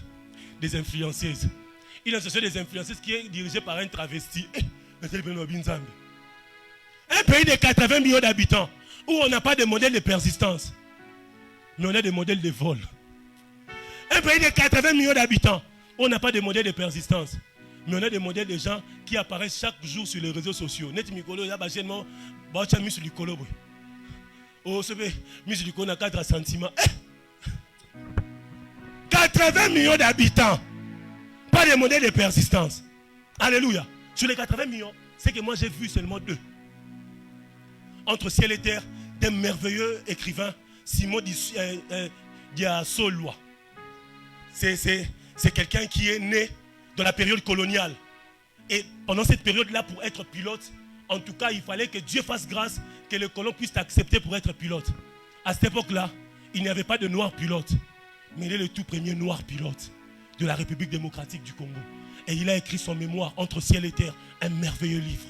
des influenceuses. Une association des influenceuses qui est dirigée par un travesti. Un pays de 80 millions d'habitants où on n'a pas de modèle de persistance, mais on a des modèles de vol. Un pays de 80 millions d'habitants où on n'a pas de modèle de persistance, mais on a des modèles de gens qui apparaissent chaque jour sur les réseaux sociaux. Net Mikolo, il y a bâgement, bah, mis sur le colo. Oh, c'est vrai, mis sur le colo, on a 4 sentiments. 80 millions d'habitants, pas de modèle de persistance. Alléluia. Sur les 80 millions, c'est que moi j'ai vu seulement 2. Entre ciel et terre, d'un merveilleux écrivain, Simon Diasoloa. C'est quelqu'un qui est né dans la période coloniale. Et pendant cette période-là, pour être pilote, en tout cas, il fallait que Dieu fasse grâce, que les colons puissent t'accepter pour être pilote. À cette époque-là, il n'y avait pas de noir pilote. Mais il est le tout premier noir pilote de la République démocratique du Congo. Et il a écrit son mémoire, Entre ciel et terre, un merveilleux livre.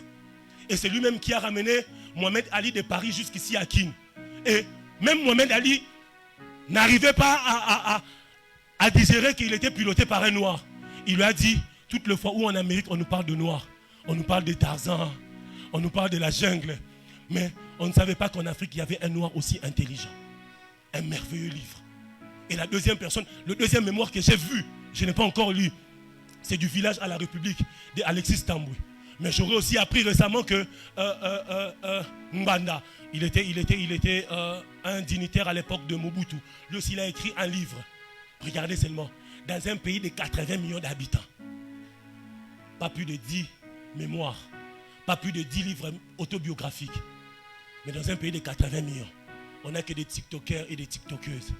Et c'est lui-même qui a ramené Mohamed Ali de Paris jusqu'ici à Kin. Et même Mohamed Ali n'arrivait pas à digérer qu'il était piloté par un noir. Il lui a dit, toutes les fois où en Amérique on nous parle de noirs, on nous parle de Tarzan, on nous parle de la jungle, mais on ne savait pas qu'en Afrique il y avait un noir aussi intelligent. Un merveilleux livre. Et la deuxième personne, le deuxième mémoire que j'ai vu, je n'ai pas encore lu, c'est du village à la République d'Alexis Tamboué. Mais j'aurais aussi appris récemment que Mbanda, il était un dignitaire à l'époque de Mobutu. Lui aussi, il a écrit un livre. Regardez seulement, dans un pays de 80 millions d'habitants. Pas plus de 10 mémoires, pas plus de 10 livres autobiographiques. Mais dans un pays de 80 millions, on n'a que des TikTokers et des TikTokeuses.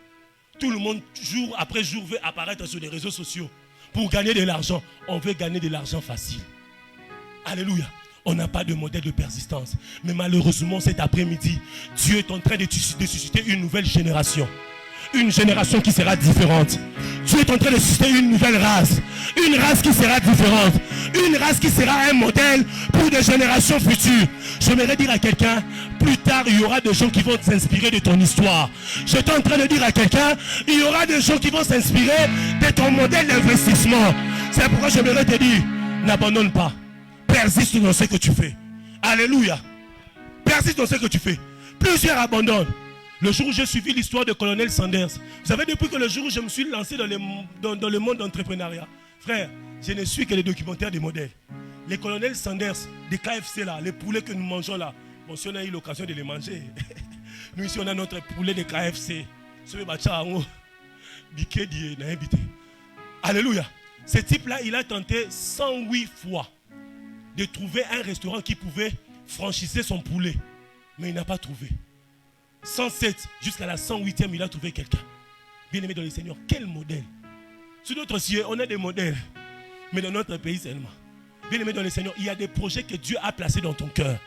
Tout le monde, jour après jour, veut apparaître sur les réseaux sociaux pour gagner de l'argent. On veut gagner de l'argent facile. Alléluia. On n'a pas de modèle de persistance. Mais malheureusement, cet après-midi, Dieu est en train de susciter une nouvelle génération. Une génération qui sera différente. Dieu est en train de susciter une nouvelle race. Une race qui sera différente. Une race qui sera un modèle pour des générations futures. J'aimerais dire à quelqu'un, plus tard, il y aura des gens qui vont s'inspirer de ton histoire. J'étais en train de dire à quelqu'un, il y aura des gens qui vont s'inspirer de ton modèle d'investissement. C'est pourquoi j'aimerais te dire, n'abandonne pas. Persiste dans ce que tu fais. Alléluia. Persiste dans ce que tu fais. Plusieurs abandonnent. Le jour où j'ai suivi l'histoire de Colonel Sanders, vous savez, depuis que le jour où je me suis lancé dans le monde d'entrepreneuriat, frère, je ne suis que les documentaires des modèles. Les colonels Sanders, des KFC là, les poulets que nous mangeons là, bon, si on a eu l'occasion de les manger, nous ici on a notre poulet de KFC. Alléluia. Ce type-là, il a tenté 108 fois de trouver un restaurant qui pouvait franchiser son poulet. Mais il n'a pas trouvé. 107 jusqu'à la 108e, il a trouvé quelqu'un. Bien aimé dans le Seigneur, quel modèle. Sur d'autres cieux, on a des modèles. Mais dans notre pays seulement. Bien aimé dans le Seigneur, il y a des projets que Dieu a placés dans ton cœur.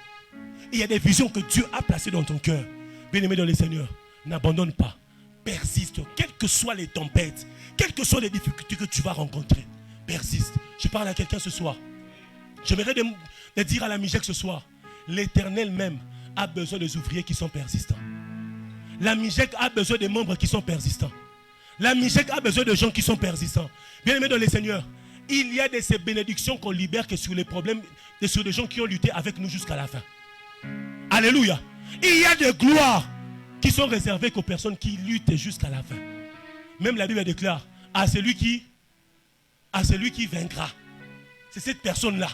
Il y a des visions que Dieu a placées dans ton cœur. Bien aimé dans le Seigneur, n'abandonne pas. Persiste, quelles que soient les tempêtes, quelles que soient les difficultés que tu vas rencontrer. Persiste. Je parle à quelqu'un ce soir. J'aimerais de dire à la Mijec ce soir, l'Éternel même a besoin des ouvriers qui sont persistants. La Mijec a besoin des membres qui sont persistants. La Mijec a besoin de gens qui sont persistants. Bien aimé dans le Seigneur, il y a de ces bénédictions qu'on libère que sur les problèmes et sur des gens qui ont lutté avec nous jusqu'à la fin. Alléluia. Il y a des gloires qui sont réservées qu'aux personnes qui luttent jusqu'à la fin. Même la Bible déclare à celui qui vaincra. C'est cette personne-là.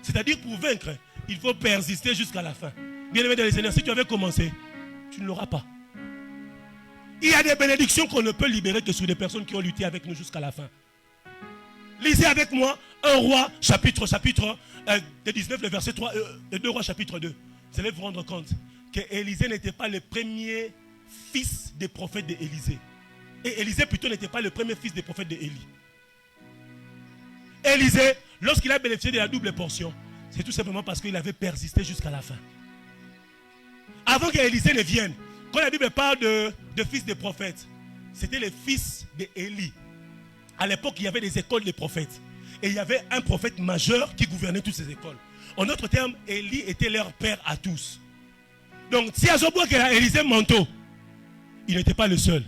C'est-à-dire pour vaincre, il faut persister jusqu'à la fin. Bien aimé dans le Seigneur, si tu avais commencé, tu ne l'auras pas. Il y a des bénédictions qu'on ne peut libérer que sur des personnes qui ont lutté avec nous jusqu'à la fin. Lisez avec moi 1 Roi chapitre 19, le verset 3, 2 Rois chapitre 2. Vous allez vous rendre compte que Élisée n'était pas le premier fils des prophètes d'Élisée. Et Élisée plutôt n'était pas le premier fils des prophètes d'Élie. Élisée, lorsqu'il a bénéficié de la double portion, c'est tout simplement parce qu'il avait persisté jusqu'à la fin. Avant qu'Élisée ne vienne, quand la Bible parle de fils des prophètes, c'était les fils d'Élie. À l'époque, il y avait des écoles de prophètes. Et il y avait un prophète majeur qui gouvernait toutes ces écoles. En d'autres termes, Élie était leur père à tous. Donc, si Azoboua qui a Élisée manteau, il n'était pas le seul.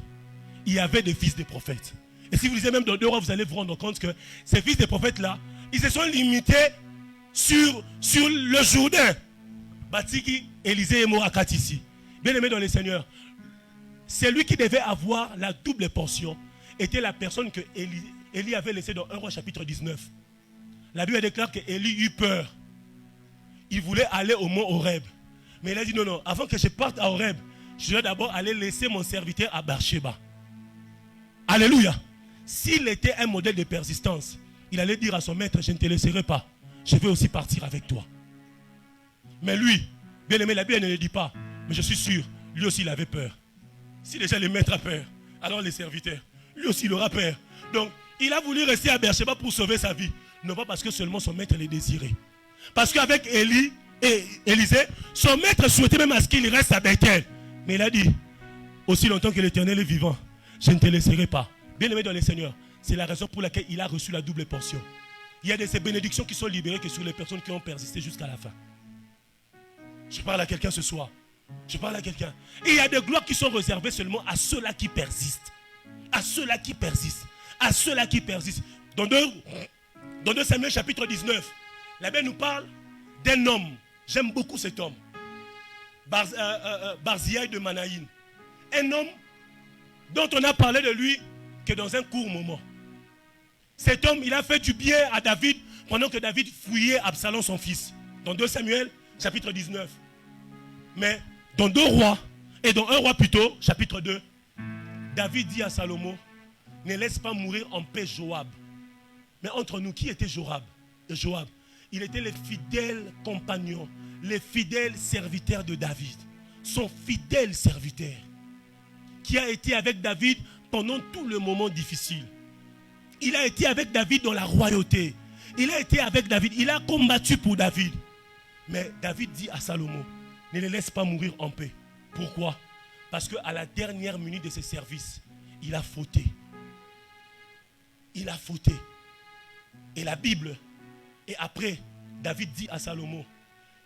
Il y avait des fils de prophètes. Et si vous lisez même dans 2 Rois, vous allez vous rendre compte que ces fils de prophètes-là, ils se sont limités sur le Jourdain. Batiki, Élisée et Morakat ici. Bien aimé dans les seigneurs, c'est lui qui devait avoir la double portion. Était la personne que Élie avait laissée dans 1 Roi chapitre 19. La Bible déclare que Élie eut peur. Il voulait aller au mont Horeb. Mais il a dit non, avant que je parte à Horeb, je dois d'abord aller laisser mon serviteur à Beersheba. Alléluia. S'il était un modèle de persistance, il allait dire à son maître, je ne te laisserai pas. Je vais aussi partir avec toi. Mais lui, bien aimé, la Bible ne le dit pas. Mais je suis sûr, lui aussi il avait peur. Si déjà le maître a peur, alors les serviteurs, lui aussi il aura peur. Donc, il a voulu rester à Beersheba pour sauver sa vie. Non pas parce que seulement son maître le désirait. Parce qu'avec Élie et Élisée, son maître souhaitait même à ce qu'il reste à Bethel. Mais il a dit, aussi longtemps que l'Éternel est vivant, je ne te laisserai pas. Bien aimé dans les seigneurs, c'est la raison pour laquelle il a reçu la double portion. Il y a de ces bénédictions qui sont libérées que sur les personnes qui ont persisté jusqu'à la fin. Je parle à quelqu'un ce soir. Je parle à quelqu'un. Et il y a des gloires qui sont réservées seulement à ceux-là qui persistent. À ceux-là qui persistent. À ceux-là qui persistent. Dans 2 Samuel chapitre 19, la Bible nous parle d'un homme. J'aime beaucoup cet homme. Barzillai de Manaïm. Un homme dont on a parlé de lui que dans un court moment. Cet homme, il a fait du bien à David pendant que David fouillait Absalom son fils. Dans 2 Samuel chapitre 19. Mais dans 2 Rois, et dans 1 Roi plutôt, chapitre 2, David dit à Salomon, ne laisse pas mourir en paix Joab. Mais entre nous, qui était Joab? Joab, il était le fidèle compagnon, le fidèle serviteur de David. Son fidèle serviteur, qui a été avec David pendant tout le moment difficile. Il a été avec David dans la royauté. Il a été avec David, il a combattu pour David. Mais David dit à Salomon, ne les laisse pas mourir en paix. Pourquoi? Parce qu'à la dernière minute de ses services, il a fauté. Il a fauté. Et la Bible, et après, David dit à Salomon,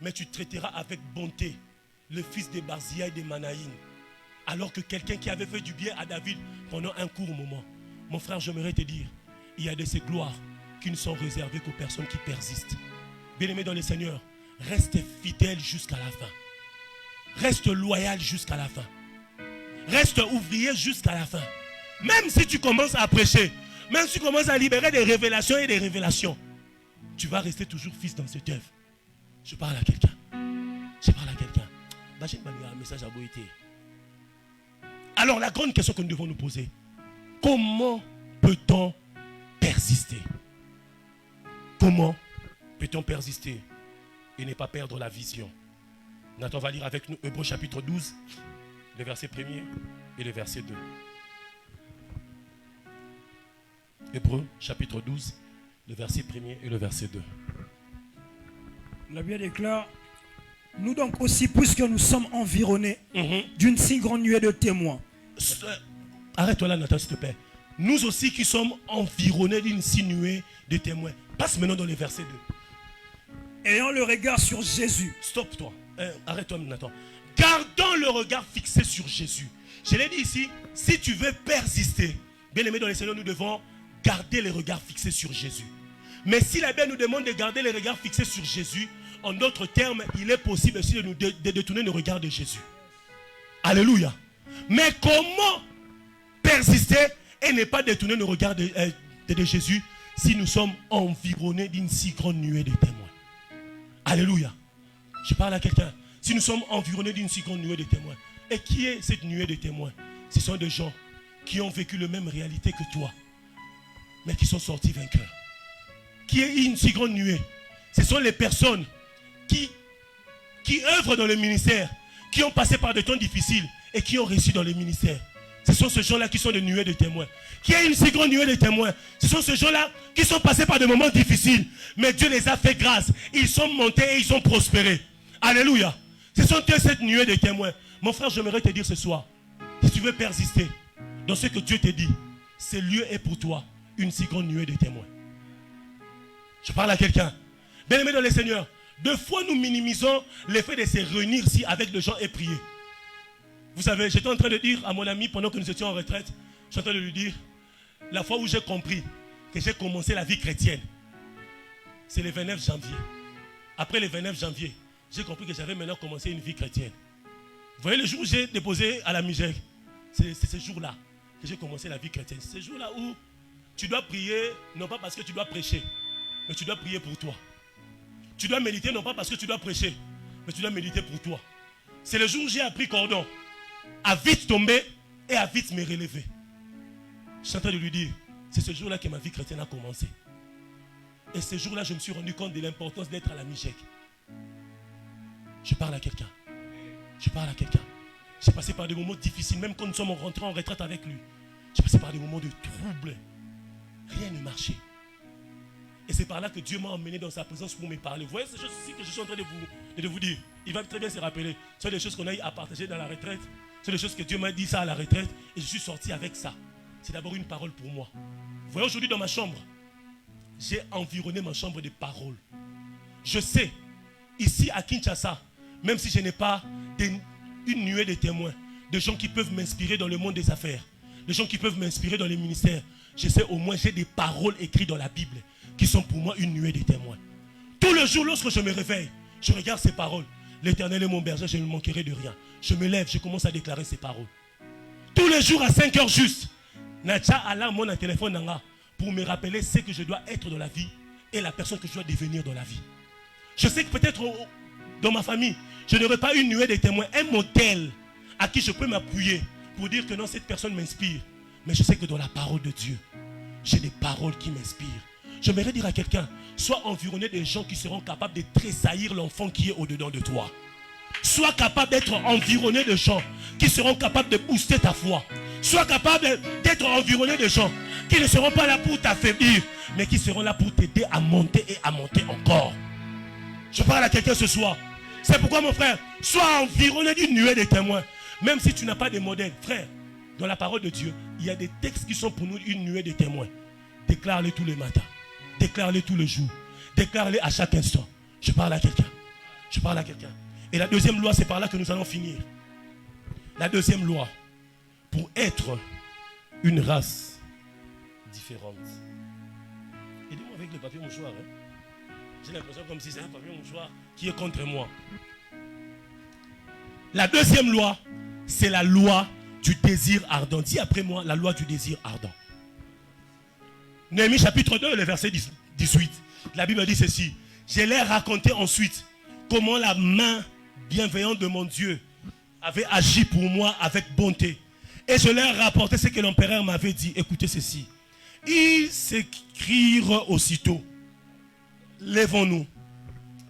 mais tu traiteras avec bonté le fils de Barzillai de Manaïm. Alors que quelqu'un qui avait fait du bien à David pendant un court moment. Mon frère, j'aimerais te dire, il y a de ces gloires qui ne sont réservées qu'aux personnes qui persistent. Bien-aimé dans le Seigneur, reste fidèle jusqu'à la fin. Reste loyal jusqu'à la fin. Reste ouvrier jusqu'à la fin. Même si tu commences à prêcher, même si tu commences à libérer des révélations et des révélations, tu vas rester toujours fils dans cette œuvre. Je parle à quelqu'un. Je parle à quelqu'un. Un message à Boïté. Alors la grande question que nous devons nous poser, comment peut-on persister? Comment peut-on persister et ne pas perdre la vision? Nathan va lire avec nous Hébreux chapitre 12, le verset 1er et le verset 2. Hébreux chapitre 12, le verset 1er et le verset 2. La Bible déclare, nous donc aussi, puisque nous sommes environnés d'une si grande nuée de témoins. Arrête-toi là, Nathan, s'il te plaît. Nous aussi qui sommes environnés d'une si nuée de témoins. Passe maintenant dans le verset 2. Ayant le regard sur Jésus. Stop-toi. Arrête-toi, Nathan. Gardons le regard fixé sur Jésus. Je l'ai dit ici, si tu veux persister, bien aimé dans les Seigneurs, nous devons garder le regard fixé sur Jésus. Mais si la Bible nous demande de garder le regard fixé sur Jésus, en d'autres termes, il est possible aussi de détourner le regard de Jésus. Alléluia. Mais comment persister et ne pas détourner le regard de Jésus si nous sommes environnés d'une si grande nuée de témoins? Alléluia. Je parle à quelqu'un. Si nous sommes environnés d'une si grande nuée de témoins. Et qui est cette nuée de témoins? Ce sont des gens qui ont vécu la même réalité que toi, mais qui sont sortis vainqueurs. Qui est une si grande nuée? Ce sont les personnes qui œuvrent dans le ministère, qui ont passé par des temps difficiles et qui ont réussi dans le ministère. Ce sont ces gens-là qui sont des nuées de témoins. Qui est une si grande nuée de témoins? Ce sont ces gens-là qui sont passés par des moments difficiles, mais Dieu les a fait grâce. Ils sont montés et ils ont prospéré. Alléluia. Ce sont eux cette nuée de témoins. Mon frère, j'aimerais te dire ce soir, si tu veux persister dans ce que Dieu te dit, ce lieu est pour toi une si grande nuée de témoins. Je parle à quelqu'un. Bien-aimé dans le Seigneur, Deux fois, nous minimisons l'effet de se réunir ici avec les gens et prier. Vous savez, j'étais en train de dire à mon ami pendant que nous étions en retraite, j'étais en train de lui dire, la fois où j'ai compris que j'ai commencé la vie chrétienne, c'est le 29 janvier. Après le 29 janvier, j'ai compris que j'avais maintenant commencé une vie chrétienne. Vous voyez le jour où j'ai déposé à la MIJEC, c'est ce jour-là que j'ai commencé la vie chrétienne. C'est ce jour-là où tu dois prier, non pas parce que tu dois prêcher, mais tu dois prier pour toi. Tu dois méditer, non pas parce que tu dois prêcher, mais tu dois méditer pour toi. C'est le jour où j'ai appris cordon à vite tomber et à vite me relever. Je suis en train de lui dire, c'est ce jour-là que ma vie chrétienne a commencé. Et ce jour-là, je me suis rendu compte de l'importance d'être à la MIJEC. Je parle à quelqu'un. Je parle à quelqu'un. J'ai passé par des moments difficiles, même quand nous sommes rentrés en retraite avec lui. J'ai passé par des moments de trouble. Rien ne marchait. Et c'est par là que Dieu m'a emmené dans sa présence pour me parler. Vous voyez ces choses-ci que je suis en train de vous dire. Il va très bien se rappeler. Ce sont des choses qu'on a eu à partager dans la retraite. Ce sont des choses que Dieu m'a dit ça à la retraite. Et je suis sorti avec ça. C'est d'abord une parole pour moi. Vous voyez aujourd'hui dans ma chambre, j'ai environné ma chambre de paroles. Je sais, ici à Kinshasa, même si je n'ai pas une nuée de témoins, de gens qui peuvent m'inspirer dans le monde des affaires, de gens qui peuvent m'inspirer dans les ministères, je sais au moins j'ai des paroles écrites dans la Bible qui sont pour moi une nuée de témoins. Tout le jour, lorsque je me réveille, je regarde ces paroles. L'Éternel est mon berger, je ne manquerai de rien. Je me lève, je commence à déclarer ces paroles. Tous les jours à 5 heures juste, Natcha Allah mon téléphone pour me rappeler ce que je dois être dans la vie et la personne que je dois devenir dans la vie. Je sais que peut-être dans ma famille, je n'aurai pas une nuée de témoins, un modèle à qui je peux m'appuyer pour dire que non, cette personne m'inspire. Mais je sais que dans la parole de Dieu, j'ai des paroles qui m'inspirent. J'aimerais dire à quelqu'un, sois environné de gens qui seront capables de tressaillir l'enfant qui est au-dedans de toi. Sois capable d'être environné de gens qui seront capables de booster ta foi. Sois capable d'être environné de gens qui ne seront pas là pour t'affaiblir, mais qui seront là pour t'aider à monter et à monter encore. Je parle à quelqu'un ce soir. C'est pourquoi mon frère, sois environné d'une nuée de témoins. Même si tu n'as pas de modèle, frère, dans la parole de Dieu, il y a des textes qui sont pour nous une nuée de témoins. Déclare-les tous les matins. Déclare-les tous les jours. Déclare-les à chaque instant. Je parle à quelqu'un. Je parle à quelqu'un. Et la deuxième loi, c'est par là que nous allons finir. La deuxième loi, pour être une race différente. Aidez-moi avec le papier mouchoir. J'ai l'impression comme si c'est un papier mouchoir qui est contre moi. La deuxième loi, c'est la loi du désir ardent. Dis après moi, la loi du désir ardent. Néhémie chapitre 2, le verset 18. La Bible dit ceci. Je leur raconté ensuite comment la main bienveillante de mon Dieu avait agi pour moi avec bonté. Et je leur rapportais ce que l'empereur m'avait dit. Écoutez ceci. Ils s'écrièrent aussitôt. Lèvons-nous.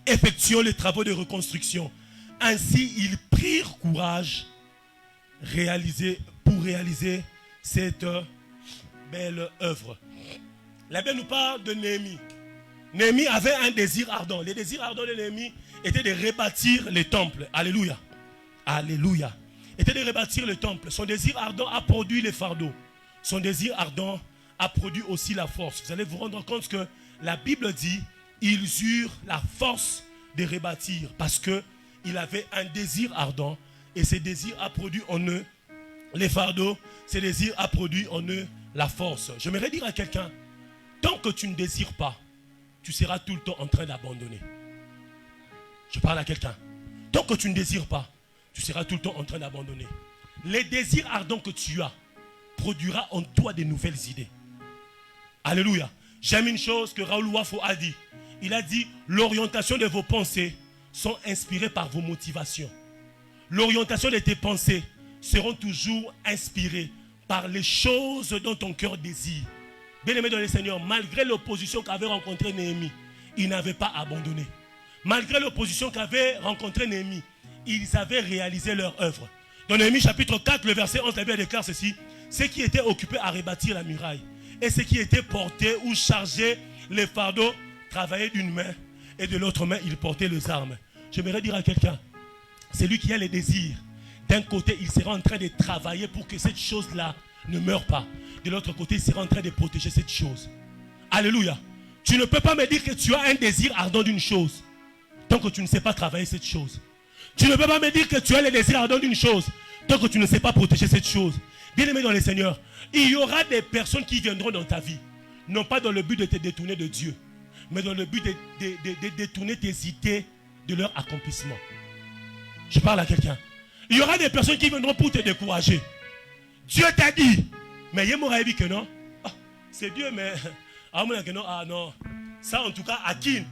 Effectuons les travaux de reconstruction. Ainsi, ils prirent courage pour réaliser cette belle œuvre. La Bible nous parle de Néhémie. Néhémie avait un désir ardent. Le désir ardent de Néhémie était de rebâtir les temples. Alléluia. Alléluia. Était de rebâtir le temple. Son désir ardent a produit les fardeaux. Son désir ardent a produit aussi la force. Vous allez vous rendre compte que la Bible dit ils eurent la force de rebâtir parce qu'il avait un désir ardent et ce désir a produit en eux les fardeaux. Ce désir a produit en eux la force. J'aimerais dire à quelqu'un, tant que tu ne désires pas, tu seras tout le temps en train d'abandonner. Je parle à quelqu'un. Tant que tu ne désires pas, tu seras tout le temps en train d'abandonner. Les désirs ardents que tu as produira en toi de nouvelles idées. Alléluia. J'aime une chose que Raoul Wafo a dit. Il a dit, l'orientation de vos pensées sont inspirées par vos motivations. L'orientation de tes pensées seront toujours inspirées par les choses dont ton cœur désire. Bien-aimé dans le Seigneur, malgré l'opposition qu'avait rencontrée Néhémie, il n'avait pas abandonné. Malgré l'opposition qu'avait rencontrée Néhémie, ils avaient réalisé leur œuvre. Dans Néhémie chapitre 4, le verset 11, la Bible déclare ceci. Ceux qui étaient occupés à rebâtir la muraille et ceux qui étaient portés ou chargés les fardeaux travaillaient d'une main et de l'autre main, ils portaient les armes. J'aimerais dire à quelqu'un, c'est lui qui a les désirs. D'un côté, il sera en train de travailler pour que cette chose-là ne meure pas. De l'autre côté, il sera en train de protéger cette chose. Alléluia. Tu ne peux pas me dire que tu as un désir ardent d'une chose. tant que tu ne sais pas travailler cette chose. Tu ne peux pas me dire que tu as les désirs ardents d'une chose tant que tu ne sais pas protéger cette chose. Bien-aimé dans le Seigneur, il y aura des personnes qui viendront dans ta vie, non pas dans le but de te détourner de Dieu, mais dans le but de détourner tes idées de leur accomplissement. Je parle à quelqu'un. Il y aura des personnes qui viendront pour te décourager. Dieu t'a dit, mais il m'aurait dit que non. Ah, c'est Dieu, mais ah non. Ça en tout cas, Akin.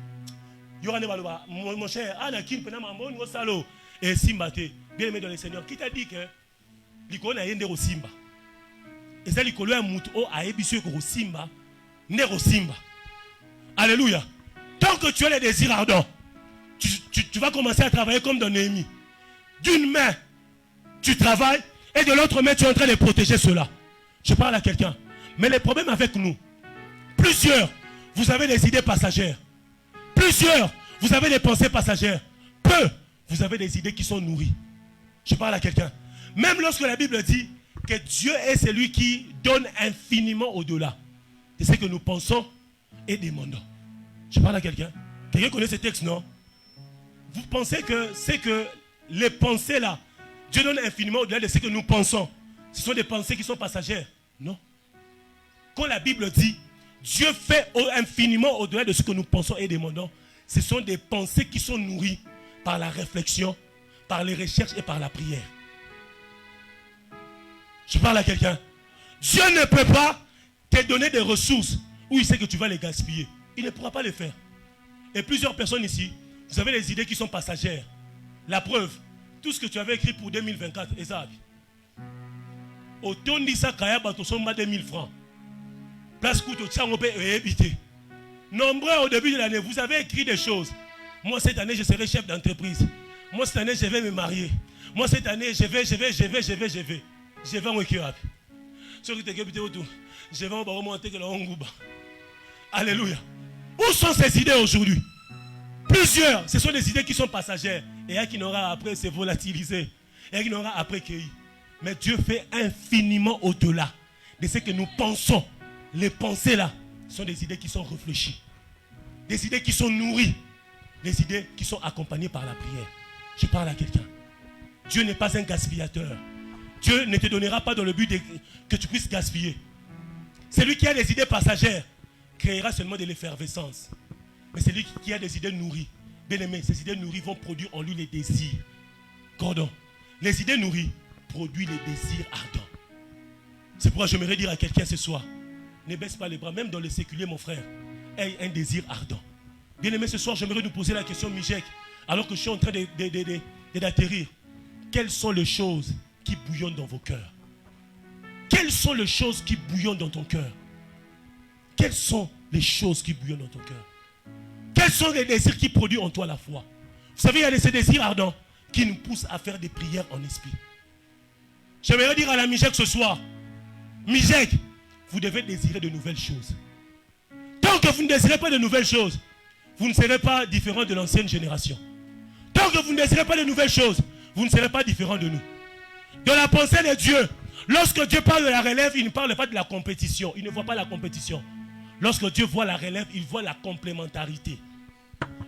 Mon cher, Anakin, et Simbate, bien aimé dans le Seigneur, qui t'a dit que l'icône a yende au Simba. Et ça, l'icône a mouto a ébissé au Simba, né au Simba. Alléluia. Tant que tu as les désirs ardents, tu vas commencer à travailler comme dans Néhémie. D'une main, tu travailles, et de l'autre main, tu es en train de protéger cela. Je parle à quelqu'un. Mais le problème avec nous, plusieurs, vous avez des idées passagères. Plusieurs, vous avez des pensées passagères. Peu, vous avez des idées qui sont nourries. Je parle à quelqu'un. Même lorsque la Bible dit que Dieu est celui qui donne infiniment au-delà de ce que nous pensons et demandons. Je parle à quelqu'un. Quelqu'un connaît ce texte, non? Vous pensez que c'est que les pensées là, Dieu donne infiniment au-delà de ce que nous pensons. Ce sont des pensées qui sont passagères. Non. Quand la Bible dit Dieu fait infiniment au-delà de ce que nous pensons et demandons, ce sont des pensées qui sont nourries par la réflexion, par les recherches et par la prière. Je parle à quelqu'un. Dieu ne peut pas te donner des ressources où il sait que tu vas les gaspiller. Il ne pourra pas le faire. Et plusieurs personnes ici, vous avez des idées qui sont passagères. La preuve, tout ce que tu avais écrit pour 2024, et ça, autant dit ça, Kaya Batosomba 2000 francs. Place Kouto Tchangopé et éviter. Nombreux au début de l'année, vous avez écrit des choses. Moi, cette année, je serai chef d'entreprise. Moi, cette année, je vais me marier. Moi, cette année, je vais. Je vais me cuire. Je vais remonter que l'ongouba. Alléluia. Où sont ces idées aujourd'hui? Plusieurs, ce sont des idées qui sont passagères. Et il y a qui n'aura après se volatiliser. Et il y a qui n'aura après cueillir. Mais Dieu fait infiniment au-delà de ce que nous pensons. Les pensées là sont des idées qui sont réfléchies. Des idées qui sont nourries. Des idées qui sont accompagnées par la prière. Je parle à quelqu'un. Dieu n'est pas un gaspillateur. Dieu ne te donnera pas dans le but que tu puisses gaspiller. Celui qui a des idées passagères créera seulement de l'effervescence. Mais celui qui a des idées nourries, bien aimé, ces idées nourries vont produire en lui les désirs. Cordon. Les idées nourries produisent les désirs ardents. C'est pourquoi j'aimerais dire à quelqu'un ce soir, ne baisse pas les bras, même dans le séculier, mon frère, aie un désir ardent. Bien aimé, ce soir, j'aimerais nous poser la question, Mijek, alors que je suis en train d'atterrir. Quelles sont les choses qui bouillonnent dans vos cœurs? Quelles sont les choses qui bouillonnent dans ton cœur? Quelles sont les choses qui bouillonnent dans ton cœur? Quels sont les désirs qui produisent en toi la foi? Vous savez, il y a ces désirs ardents qui nous poussent à faire des prières en esprit. J'aimerais dire à la Mijek ce soir, Mijek, vous devez désirer de nouvelles choses. Tant que vous ne désirez pas de nouvelles choses, vous ne serez pas différent de l'ancienne génération. Tant que vous ne désirez pas de nouvelles choses, vous ne serez pas différent de nous. De la pensée de Dieu, lorsque Dieu parle de la relève, il ne parle pas de la compétition. Il ne voit pas la compétition. Lorsque Dieu voit la relève, il voit la complémentarité.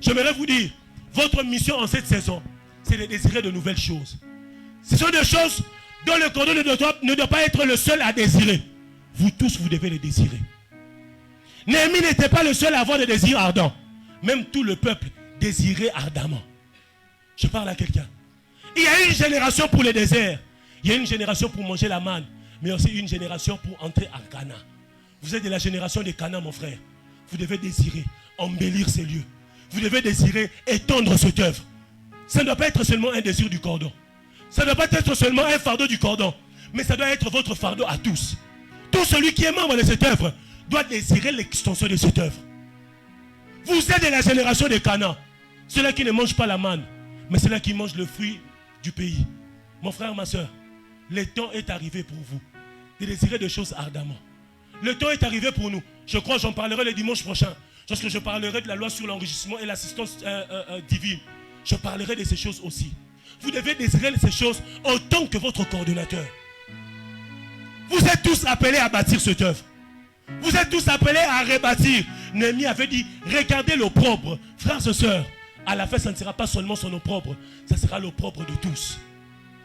J'aimerais vous dire, votre mission en cette saison, c'est de désirer de nouvelles choses. Ce sont des choses dont le cordon ne doit pas être le seul à désirer. Vous tous, vous devez les désirer. Néhémie n'était pas le seul à avoir des désirs ardents. Même tout le peuple désirait ardemment. Je parle à quelqu'un. Il y a une génération pour le désert. Il y a une génération pour manger la manne. Mais aussi une génération pour entrer en Cana. Vous êtes de la génération de Cana, mon frère. Vous devez désirer embellir ces lieux. Vous devez désirer étendre cette œuvre. Ça ne doit pas être seulement un désir du cordon. Ça ne doit pas être seulement un fardeau du cordon. Mais ça doit être votre fardeau à tous. Tout celui qui est membre de cette œuvre doit désirer l'extension de cette œuvre. Vous êtes de la génération de Cana. Ceux-là qui ne mangent pas la manne, mais ceux-là qui mangent le fruit du pays. Mon frère, ma soeur, le temps est arrivé pour vous de désirer des choses ardemment. Le temps est arrivé pour nous. Je crois que j'en parlerai le dimanche prochain. Lorsque je parlerai de la loi sur l'enrichissement et l'assistance divine. Je parlerai de ces choses aussi. Vous devez désirer ces choses autant que votre coordonnateur. Vous êtes tous appelés à bâtir cette œuvre. Vous êtes tous appelés à rebâtir. Néhémie avait dit, regardez l'opprobre. Frères et sœurs, À la fin, ça ne sera pas seulement son opprobre, ça sera l'opprobre de tous.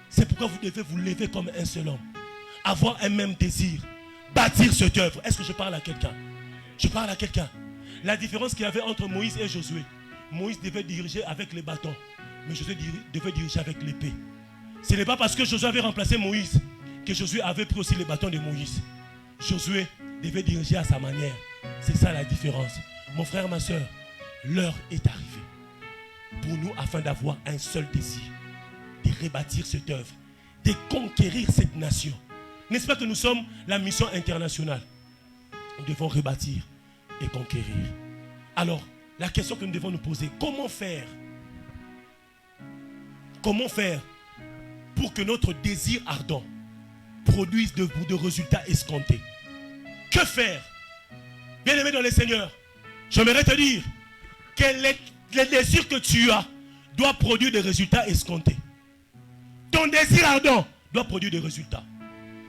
C'est pourquoi vous devez vous lever comme un seul homme. Avoir un même désir. Bâtir cette œuvre. Est-ce que je parle à quelqu'un? Je parle à quelqu'un. La différence qu'il y avait entre Moïse et Josué. Moïse devait diriger avec les bâtons. Mais Josué devait diriger avec l'épée. Ce n'est pas parce que Josué avait remplacé Moïse que Josué avait pris aussi les bâtons de Moïse. Josué devait diriger à sa manière. C'est ça la différence. Mon frère, ma soeur, l'heure est arrivée pour nous afin d'avoir un seul désir. De rebâtir cette œuvre. De conquérir cette nation. N'est-ce pas que nous sommes la mission internationale? Nous devons rebâtir et conquérir. Alors, la question que nous devons nous poser, comment faire? Comment faire pour que notre désir ardent produise de résultats escomptés? Que faire? Bien-aimé dans le Seigneur, j'aimerais te dire que les désirs que tu as doivent produire des résultats escomptés. Ton désir ardent doit produire des résultats.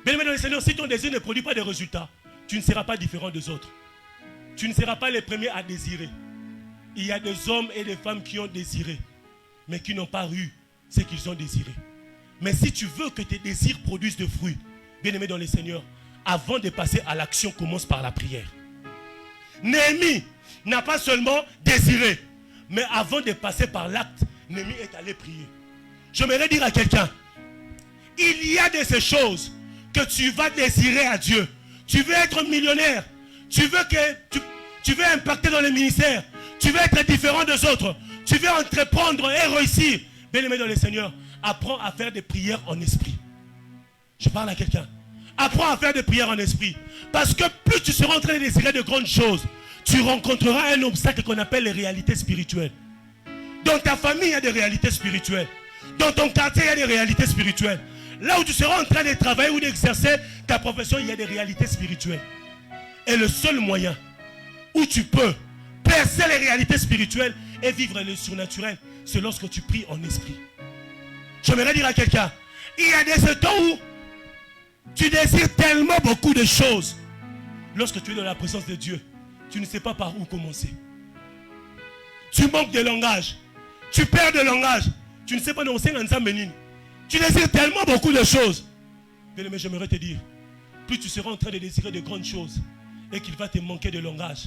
Bien-aimé dans le Seigneur, si ton désir ne produit pas de résultats, tu ne seras pas différent des autres. Tu ne seras pas les premiers à désirer. Il y a des hommes et des femmes qui ont désiré, mais qui n'ont pas eu ce qu'ils ont désiré. Mais si tu veux que tes désirs produisent de fruits, bien-aimé dans le Seigneur, avant de passer à l'action, commence par la prière. Néhémie n'a pas seulement désiré, mais avant de passer par l'acte, Néhémie est allé prier. J'aimerais dire à quelqu'un, il y a de ces choses que tu vas désirer à Dieu. Tu veux être millionnaire, tu veux impacter dans le ministère, tu veux être différent des autres, tu veux entreprendre et réussir. Bien-aimé dans le Seigneur, apprends à faire des prières en esprit. Je parle à quelqu'un. Apprends à faire des prières en esprit. Parce que plus tu seras en train de désirer de grandes choses, tu rencontreras un obstacle qu'on appelle les réalités spirituelles. Dans ta famille, il y a des réalités spirituelles. Dans ton quartier, il y a des réalités spirituelles. Là où tu seras en train de travailler ou d'exercer ta profession, il y a des réalités spirituelles. Et le seul moyen où tu peux percer les réalités spirituelles et vivre le surnaturel, c'est lorsque tu pries en esprit. J'aimerais dire à quelqu'un, il y a des temps où tu désires tellement beaucoup de choses. Lorsque tu es dans la présence de Dieu, tu ne sais pas par où commencer. Tu manques de langage. Tu perds de langage. Tu ne sais pas annoncer un menine. Tu désires tellement beaucoup de choses. Bien-aimé, j'aimerais te dire, plus tu seras en train de désirer de grandes choses et qu'il va te manquer de langage,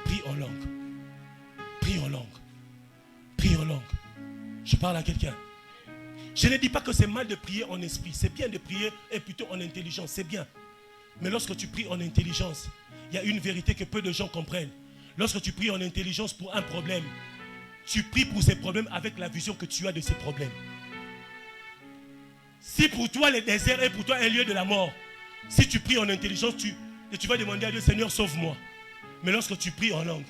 prie en langue. Prie en langue. Prie en langue. Je parle à quelqu'un. Je ne dis pas que c'est mal de prier en esprit. C'est bien de prier et plutôt en intelligence. C'est bien. Mais lorsque tu pries en intelligence, il y a une vérité que peu de gens comprennent. Lorsque tu pries en intelligence pour un problème, tu pries pour ces problèmes avec la vision que tu as de ces problèmes. Si pour toi le désert est pour toi un lieu de la mort, si tu pries en intelligence, tu vas demander à Dieu, Seigneur, sauve-moi. Mais lorsque tu pries en langue,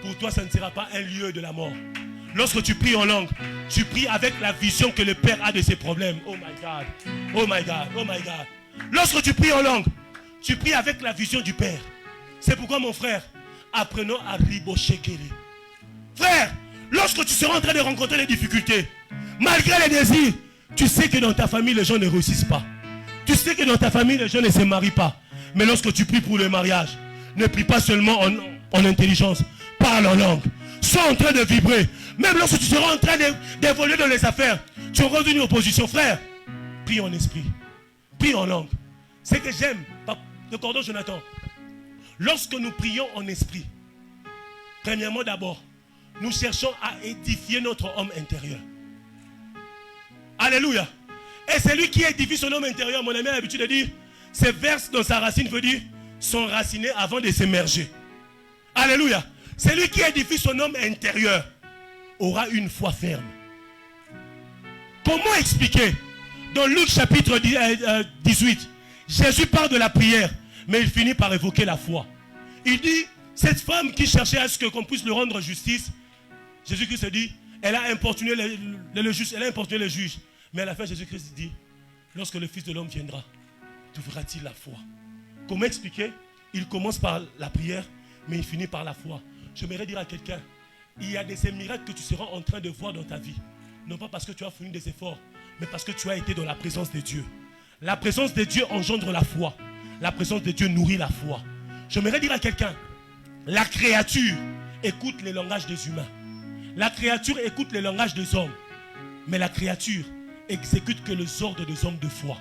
pour toi, ça ne sera pas un lieu de la mort. Lorsque tu pries en langue, tu pries avec la vision que le Père a de ses problèmes. Oh my God, oh my God, oh my God. Lorsque tu pries en langue, tu pries avec la vision du Père. C'est pourquoi, mon frère, apprenons à ribocher-kéler. Frère, lorsque tu seras en train de rencontrer des difficultés, malgré les désirs, tu sais que dans ta famille, les gens ne réussissent pas. Tu sais que dans ta famille, les gens ne se marient pas. Mais lorsque tu pries pour le mariage, ne prie pas seulement en intelligence. Parle en langue. Sois en train de vibrer. Même lorsque tu seras en train d'évoluer dans les affaires, tu auras une opposition. Frère, prie en esprit. Prie en langue. Ce que j'aime, de Cordon Jonathan, lorsque nous prions en esprit, premièrement d'abord, nous cherchons à édifier notre homme intérieur. Alléluia. Et celui qui édifie son homme intérieur, mon ami a l'habitude de dire, se verse dans sa racine, veut dire s'enraciner avant de s'émerger. Alléluia. Celui qui édifie son homme intérieur aura une foi ferme. Comment expliquer? Dans Luc chapitre 18, Jésus parle de la prière, mais il finit par évoquer la foi. Il dit, cette femme qui cherchait à ce qu'on puisse lui rendre justice, Jésus-Christ dit, elle a importuné le juge, elle a importuné le juge. Mais à la fin, Jésus-Christ dit, lorsque le Fils de l'homme viendra, trouvera-t-il la foi? Comment expliquer? Il commence par la prière, mais il finit par la foi. J'aimerais dire à quelqu'un, il y a des miracles que tu seras en train de voir dans ta vie. Non pas parce que tu as fourni des efforts, mais parce que tu as été dans la présence de Dieu. La présence de Dieu engendre la foi. La présence de Dieu nourrit la foi. J'aimerais dire à quelqu'un, la créature écoute les langages des humains. La créature écoute le langage des hommes, mais la créature exécute que les ordres des hommes de foi.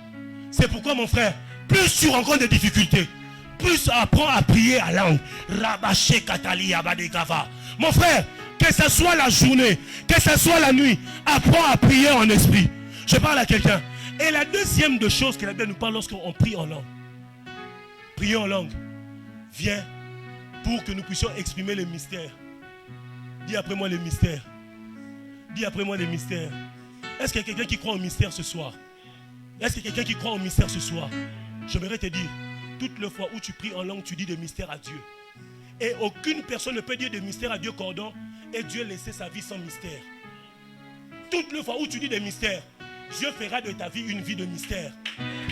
C'est pourquoi, mon frère, plus tu rencontres des difficultés, plus tu apprends à prier à langue. Mon frère, que ce soit la journée, que ce soit la nuit, apprends à prier en esprit. Je parle à quelqu'un. Et la deuxième de choses que la Bible nous parle lorsqu'on prie en langue. Prier en langue vient pour que nous puissions exprimer les mystères. Dis après moi les mystères. Dis après moi les mystères. Est-ce qu'il y a quelqu'un qui croit au mystère ce soir? Est-ce qu'il y a quelqu'un qui croit au mystère ce soir? J'aimerais te dire, toutes les fois où tu pries en langue, tu dis des mystères à Dieu. Et aucune personne ne peut dire des mystères à Dieu cordon et Dieu laisser sa vie sans mystère. Toutes les fois où tu dis des mystères, Dieu fera de ta vie une vie de mystère.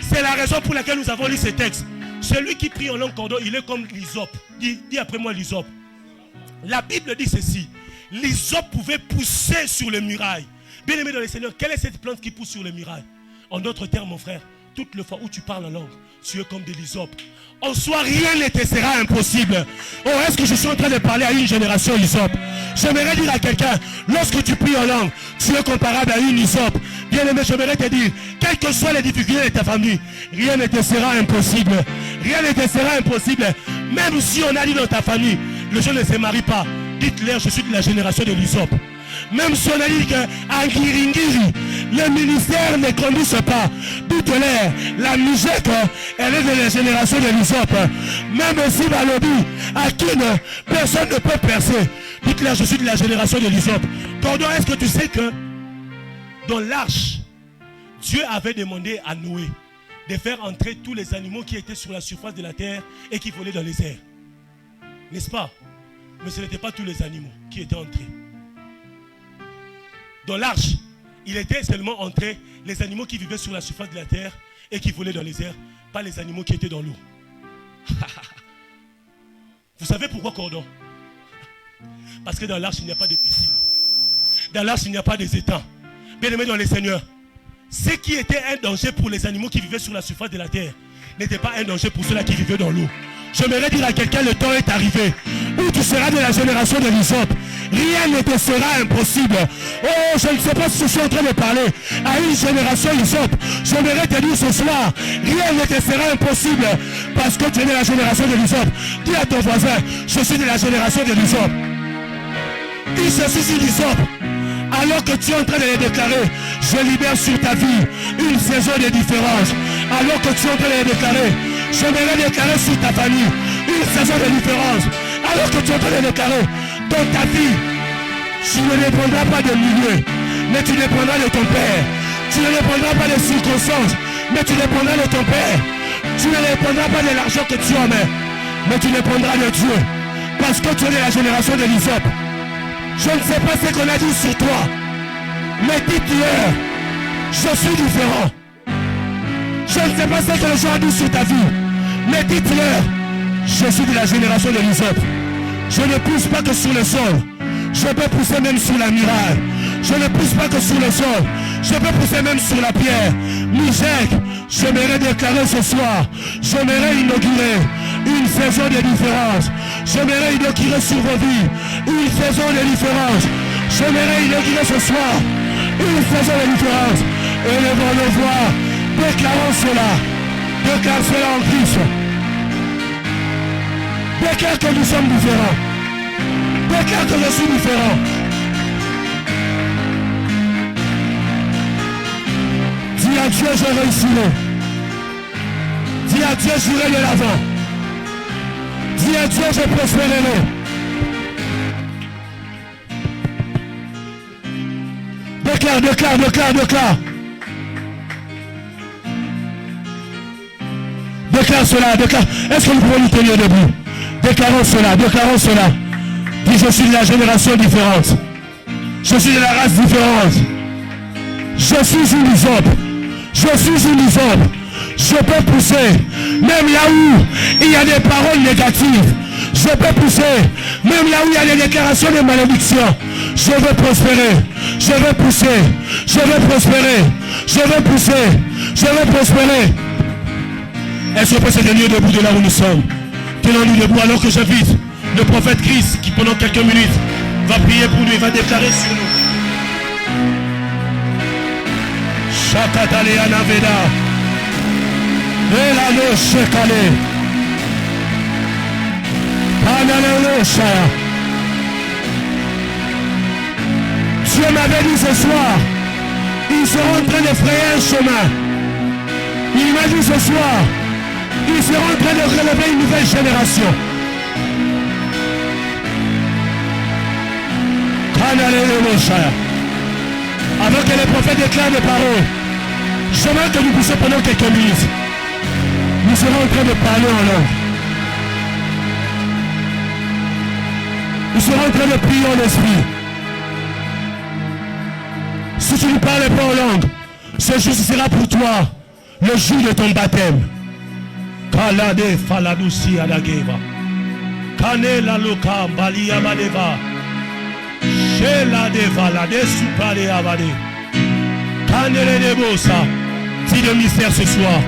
C'est la raison pour laquelle nous avons lu ces textes. Celui qui prie en langue cordon, il est comme l'hysope. Dis après moi l'hysope. La Bible dit ceci. L'hysope pouvait pousser sur les murailles. Bien aimé dans le Seigneur, quelle est cette plante qui pousse sur les murailles? En d'autres termes, mon frère, toutes les fois où tu parles en langue, tu es comme de l'hysope. En soi, rien ne te sera impossible. Oh, est-ce que je suis en train de parler à une génération hysope? J'aimerais dire à quelqu'un, lorsque tu pries en langue, tu es comparable à une hysope. Bien aimé, j'aimerais te dire, quelles que soient les difficultés de ta famille, rien ne te sera impossible. Rien ne te sera impossible. Même si on a dit dans ta famille, le jeune ne se marie pas, dites-leur, je suis de la génération de l'hysope. Même si on a dit qu'à Ngiringiri, le ministère ne conduise pas, dites-leur, la musique, elle est de la génération de l'hysope. Même si Balobi, à qui personne ne peut percer, dites-leur, je suis de la génération de l'hysope. Cordon, est-ce que tu sais que dans l'arche, Dieu avait demandé à Noé de faire entrer tous les animaux qui étaient sur la surface de la terre et qui volaient dans les airs. N'est-ce pas? Mais ce n'étaient pas tous les animaux qui étaient entrés. Dans l'arche, il était seulement entré les animaux qui vivaient sur la surface de la terre et qui volaient dans les airs, pas les animaux qui étaient dans l'eau. Vous savez pourquoi, cordon? Parce que dans l'arche, il n'y a pas de piscine. Dans l'arche, il n'y a pas des étangs. Bien aimé dans les seigneurs, ce qui était un danger pour les animaux qui vivaient sur la surface de la terre n'était pas un danger pour ceux-là qui vivaient dans l'eau. J'aimerais dire à quelqu'un, le temps est arrivé où tu seras de la génération de l'hysope. Rien ne te sera impossible. Oh, je ne sais pas si je suis en train de parler à une génération hysope. J'aimerais te dire ce soir, rien ne te sera impossible parce que tu es de la génération de l'hysope. Dis à ton voisin, je suis de la génération de l'hysope. Dis ceci sur l'hysope. Alors que tu es en train de les déclarer, je libère sur ta vie une saison de différence. Alors que tu es en train de les déclarer, j'aimerais déclarer sur ta famille une saison de différence. Alors que tu es en train de déclarer dans ta vie, tu ne dépendras pas de milieu, mais tu dépendras de ton Père. Tu ne dépendras pas des circonstances, mais tu dépendras de ton Père. Tu ne dépendras pas de l'argent que tu as en main, mais tu dépendras de Dieu. Parce que tu es de la génération de l'hysope. Je ne sais pas ce qu'on a dit sur toi, mais dites-leur, je suis différent. Je ne sais pas ce que les gens ont dit sur ta vie, mais dites-leur, je suis de la génération de l'hysope. Je ne pousse pas que sur le sol, je peux pousser même sur la muraille. Je ne pousse pas que sur le sol, je peux pousser même sur la pierre. Misek, j'aimerais déclarer ce soir, j'aimerais inaugurer une saison de différence. J'aimerais inaugurer sur vos vies une saison de différence. J'aimerais inaugurer ce soir une saison de différence. Élevons nos voix, déclarons cela. Déclare cela en Christ. Déclare que nous sommes différents. Déclare que je suis différent. Dis à Dieu, je réussirai. Dis à Dieu, j'irai de l'avant. Dis à Dieu, je prospérerai. Déclare, déclare, déclare, déclare. Déclare cela, déclare. Est-ce que nous pouvons nous tenir debout? Déclarons cela, déclarons cela. Dis, je suis de la génération différente. Je suis de la race différente. Je suis une hysope. Je suis une hysope. Je peux pousser, même là où il y a des paroles négatives. Je peux pousser, même là où il y a des déclarations de malédiction. Je veux prospérer. Je veux pousser. Je veux prospérer. Je veux pousser. Je veux prospérer. Est-ce qu'on peut se tenir debout de là où nous sommes? Tenons-nous debout alors que j'invite le prophète Christ qui pendant quelques minutes Va prier pour lui, va déclarer sur nous. Shakatale anaveda. Elano shekale. Panalelo shaya. Dieu m'avait dit ce soir, ils seront en train de frayer un chemin. Il m'a dit ce soir, ils seront en train de relever une nouvelle génération. Avant que les prophètes déclarent des paroles, je veux que nous puissions pendant quelques minutes, nous serons en train de parler en langue. Nous serons en train de prier en esprit. Si tu ne parles pas en langue, ce jour sera pour toi le jour de ton baptême. Kalade faladusi adageva. Kane la loka balia madeva. Shela deva la desupale avade. Kane le debosa. Dis de mystère ce soir.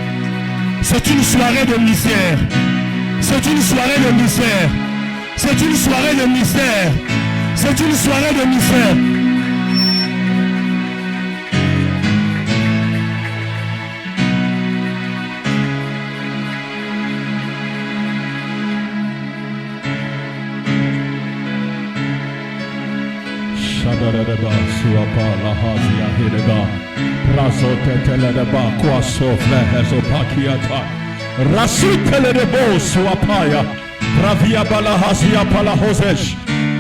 C'est une soirée de mystère. C'est une soirée de mystère. C'est une soirée de mystère. C'est une soirée de mystère. Shadadaba suapa lahazia hidega. Raso teteledeba kwa sofle hezopakiata. Rasiteledebo suapaya. Pravia balahazia palahozesh.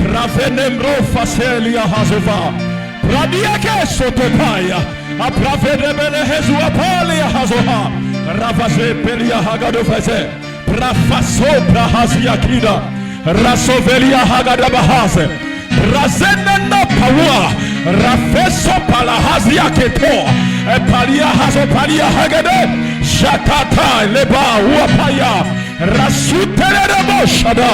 Pravenemro faselia hazova. Pradiake sotopaya. Apravedebele hezuapalia hazoha. Ravaze pelia hagadoveze. Prafaso prahazia kida. Rasovelia hagadabahaze. Razenena pawa. Rafeso palahazia keto. Epalia hazopalia hagade. Shatata leba uapaya. Rasutelebo shada.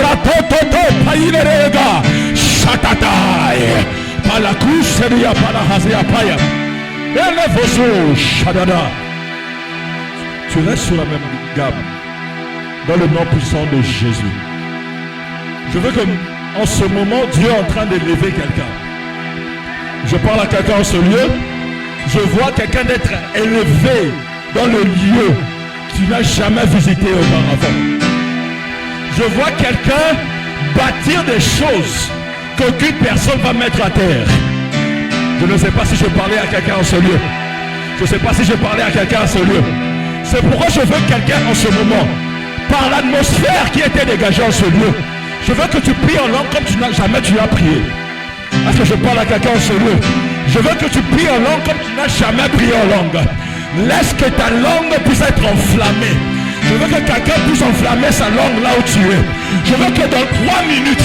Ratototo pailerega. Shatatai. Palakuseria palahazia paya. Elevoso shadada. Tu restes sur la même gamme. Dans le nom puissant de Jésus. Je veux que en ce moment, Dieu est en train d'élever quelqu'un. Je parle à quelqu'un en ce lieu. Je vois quelqu'un d'être élevé dans le lieu qu'il n'a jamais visité auparavant. Je vois quelqu'un bâtir des choses qu'aucune personne va mettre à terre. Je ne sais pas si je parlais à quelqu'un en ce lieu. Je ne sais pas si je parlais à quelqu'un en ce lieu. C'est pourquoi je veux quelqu'un en ce moment, par l'atmosphère qui était dégagée en ce lieu. Je veux que tu pries en langue comme tu n'as jamais prié. Est-ce que je parle à quelqu'un en ce lieu? Je veux que tu pries en langue comme tu n'as jamais prié en langue. Laisse que ta langue puisse être enflammée. Je veux que quelqu'un puisse enflammer sa langue là où tu es. Je veux que dans 3 minutes,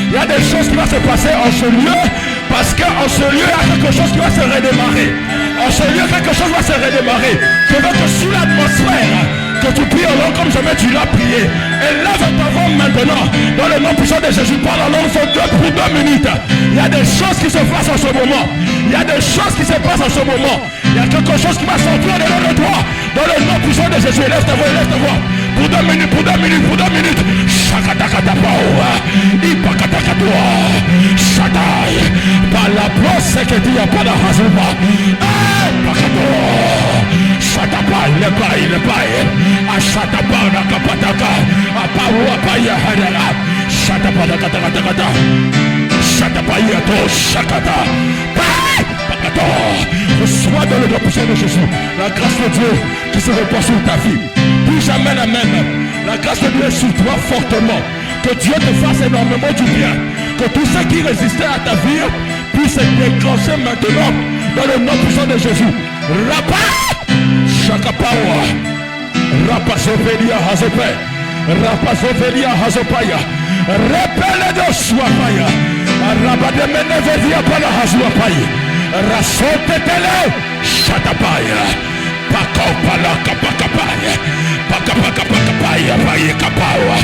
il y a des choses qui vont se passer en ce lieu. Parce qu'en ce lieu, il y a quelque chose qui va se redémarrer. En ce lieu, quelque chose va se redémarrer. Je veux que sous l'atmosphère, que tu pries en langue comme jamais tu l'as prié. Élève ta voix maintenant. Dans le nom puissant de Jésus, parle en langue pour 2 minutes. Il y a des choses qui se passent en ce moment. Il y a des choses qui se passent en ce moment. Il y a quelque chose qui va sortir de toi. Dans le nom puissant de Jésus, élève ta voix, élève ta voix. Pour 2 minutes. Shakatakatapaoua. Ipakatakatoa. Shatai. Par la place que tu as pas la hazuba. Shatapa, le bail. Ashatapa, la kapataka. Apawa, paya, hadara. Shatapa, la katakata. Shatapa, yato, shakata. Pakato. Reçois dans le nom puissant de Jésus la grâce de Dieu qui se repose sur ta vie. Plus jamais la même. La grâce de Dieu est sur toi fortement. Que Dieu te fasse énormément du bien. Que tout ce qui résistait à ta vie puisse être déclenché maintenant dans le nom puissant de Jésus. Rapa Shakapawa Rapasovelia Hazope Rapasovelia Hazopaya Repele de Swapaya Rabademenevedia Pala Hazuapaya Rasote Tele Shatapaya Pakopala Kapakapaya Pakapakapakapaya Paya Kapawa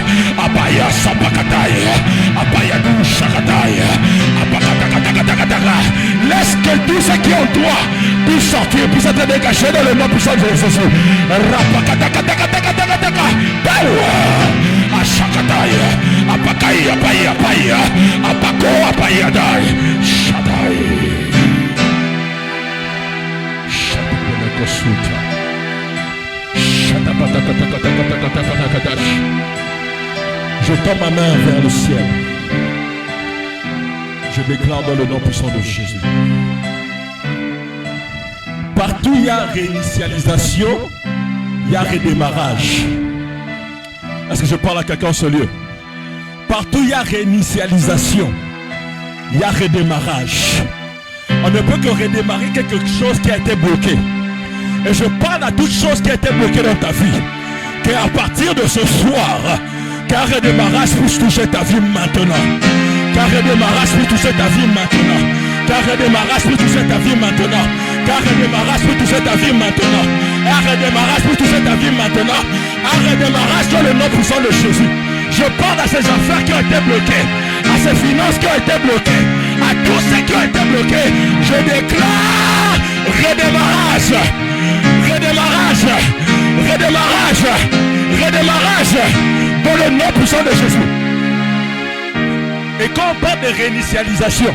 Abaya Sapakataya Abaya Dushakataya Apakatakataka. Laisse que tout ce qui est en toi puisse sortir, puisse être dégagé dans le nom puissant de Jésus. Rapakatakatakatakataka. Ashakataya Apakaya Paya Paya Bayadai. Shaddai. Je tends ma main vers le ciel. Je déclare dans le nom puissant de Jésus. Partout il y a réinitialisation, il y a redémarrage. Est-ce que je parle à quelqu'un en ce lieu? Partout il y a réinitialisation, il y a redémarrage. On ne peut que redémarrer quelque chose qui a été bloqué. Et je parle à toute chose qui a été bloquée dans ta vie. Qu'à partir de ce soir, qu'un redémarrage puisse toucher ta vie maintenant. Qu'un redémarrage puisse toucher ta vie maintenant. Qu'un redémarrage puisse toucher ta vie maintenant. Qu'un redémarrage puisse toucher ta vie maintenant. Un redémarrage puisse toucher ta vie maintenant. Un redémarrage dans le nom puissant de Jésus. Je parle à ces affaires qui ont été bloquées, à ces finances qui ont été bloquées, à tous ceux qui ont été bloqués. Je déclare redémarrage, redémarrage, redémarrage, redémarrage dans le nom puissant de Jésus. Et quand on parle de réinitialisation,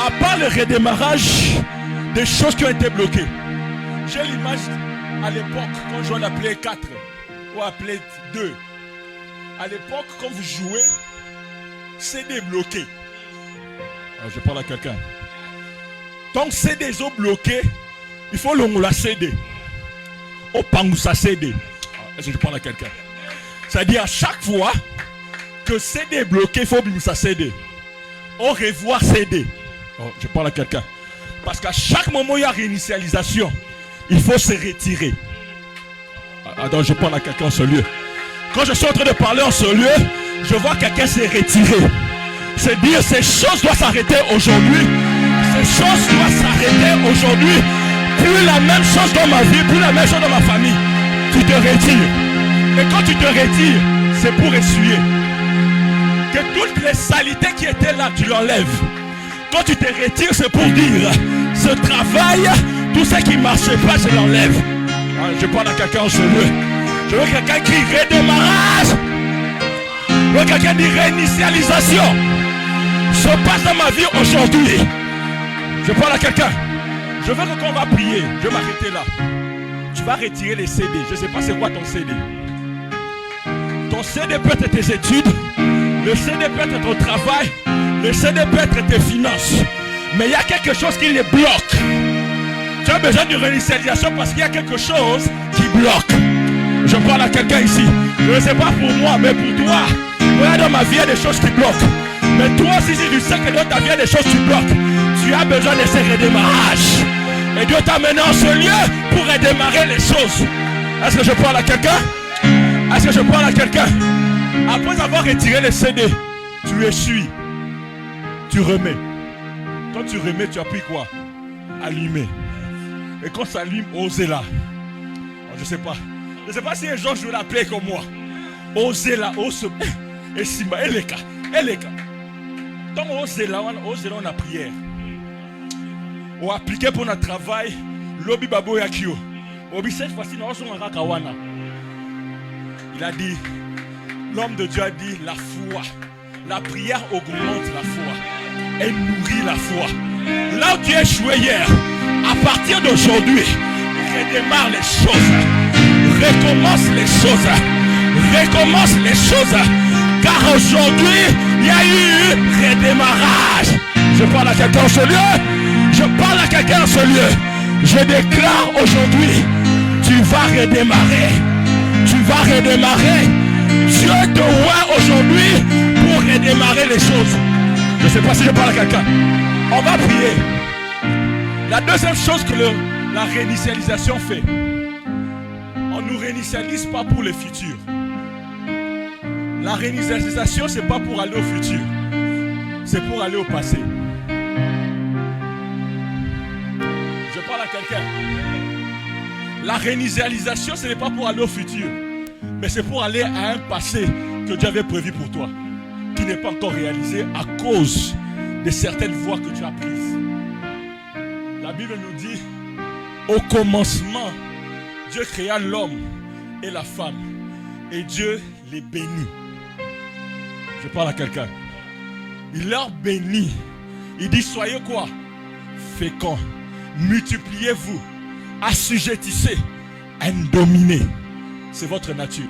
à part le redémarrage des choses qui ont été bloquées, j'ai l'image à l'époque quand on jouait la Play 4 ou à Play 2. À l'époque, quand vous jouez, CD bloqué. Alors, je parle à quelqu'un. Tant que CD sont bloqués, il faut la CD. Au pangousa CD. Est-ce que je parle à quelqu'un? C'est-à-dire à chaque fois que CD est bloqué, il faut sa CD. Au revoir CD. Oh, je parle à quelqu'un. Parce qu'à chaque moment où il y a réinitialisation, il faut se retirer. Alors je parle à quelqu'un en ce lieu. Quand je suis en train de parler en ce lieu, je vois quelqu'un s'est retiré. C'est dire ces choses doivent s'arrêter aujourd'hui. Ces choses doivent s'arrêter aujourd'hui. Plus la même chose dans ma vie, plus la même chose dans ma famille. Tu te retires. Et quand tu te retires, c'est pour essuyer. Que toutes les saletés qui étaient là, tu l'enlèves. Quand tu te retires, c'est pour dire ce travail, tout ce qui ne marchait pas, je l'enlève. Je parle à quelqu'un en ce lieu. Je veux quelqu'un qui redémarrage. Je veux quelqu'un qui réinitialisation. Se passe dans ma vie aujourd'hui. Je parle à quelqu'un. Je veux que quand on va prier, je vais m'arrêter là. Tu vas retirer les CD. Je ne sais pas c'est quoi ton CD. Ton CD peut être tes études. Le CD peut être ton travail. Le CD peut être tes finances. Mais il y a quelque chose qui les bloque. Tu as besoin de réinitialisation parce qu'il y a quelque chose qui bloque. Je parle à quelqu'un ici. Je ne sais pas pour moi, mais pour toi. Moi, dans ma vie, il y a des choses qui bloquent. Mais toi aussi, si tu sais que dans ta vie, il y a des choses qui bloquent, tu as besoin de ces redémarrages. Et Dieu t'a mené en ce lieu pour redémarrer les choses. Est-ce que je parle à quelqu'un? Est-ce que je parle à quelqu'un? Après avoir retiré les CD, tu essuies. Tu remets. Quand tu remets, tu appuies quoi? Allumer. Et quand ça allume, osez là. Je ne sais pas. Je ne sais pas si les gens jouent la play comme moi. Osez là, osez. Et Simba, et les cas. Tant osez là, on a prière. On a appliqué pour notre travail. Lobby Babo Yakio. Obi cette fois-ci, nous sommes en Rakawana. Il a dit, l'homme de Dieu a dit, la foi. La prière augmente la foi. Elle nourrit la foi. Là où tu es échoué hier, à partir d'aujourd'hui, redémarre les choses. Recommence les choses. Recommence les choses. Car aujourd'hui, il y a eu redémarrage. Je parle à quelqu'un en ce lieu. Je parle à quelqu'un en ce lieu. Je déclare aujourd'hui, tu vas redémarrer. Tu vas redémarrer. Dieu te voit aujourd'hui pour redémarrer les choses. Je ne sais pas si je parle à quelqu'un. On va prier. La deuxième chose que la réinitialisation fait, on ne nous réinitialise pas pour le futur. La réinitialisation, ce n'est pas pour aller au futur. C'est pour aller au passé. Je parle à quelqu'un. La réinitialisation, ce n'est pas pour aller au futur. Mais c'est pour aller à un passé que Dieu avait prévu pour toi, qui n'est pas encore réalisé à cause de certaines voies que tu as prises. La Bible nous dit, au commencement, Dieu créa l'homme et la femme, et Dieu les bénit. Je parle à quelqu'un. il leur bénit. Il dit, soyez quoi? Féconds, multipliez-vous, assujettissez, dominez. C'est votre nature.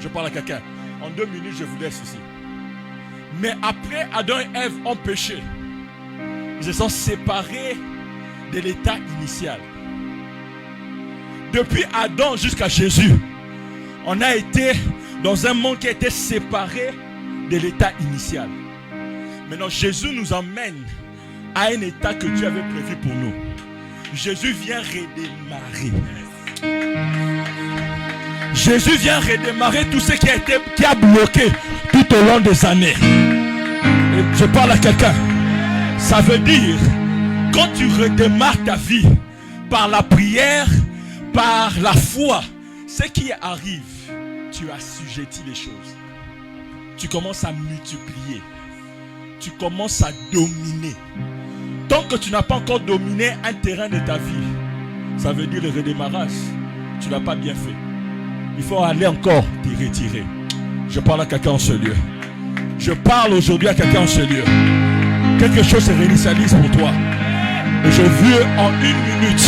Je parle à quelqu'un. En 2 minutes, je vous laisse ici. Mais après, Adam et Ève ont péché. Ils se sont séparés de l'état initial. Depuis Adam jusqu'à Jésus, on a été dans un monde qui a été séparé de l'état initial. Maintenant, Jésus nous emmène à un état que Dieu avait prévu pour nous. Jésus vient redémarrer. Jésus vient redémarrer tout ce qui a bloqué tout au long des années. Et je parle à quelqu'un. Ça veut dire, quand tu redémarres ta vie par la prière, par la foi, ce qui arrive, tu assujettis les choses. Tu commences à multiplier. Tu commences à dominer. Tant que tu n'as pas encore dominé un terrain de ta vie, ça veut dire le redémarrage. Tu n'as pas bien fait. Il faut aller encore t'y retirer. Je parle à quelqu'un en ce lieu. Je parle aujourd'hui à quelqu'un en ce lieu. Quelque chose se réinitialise pour toi. Et je veux en 1 minute,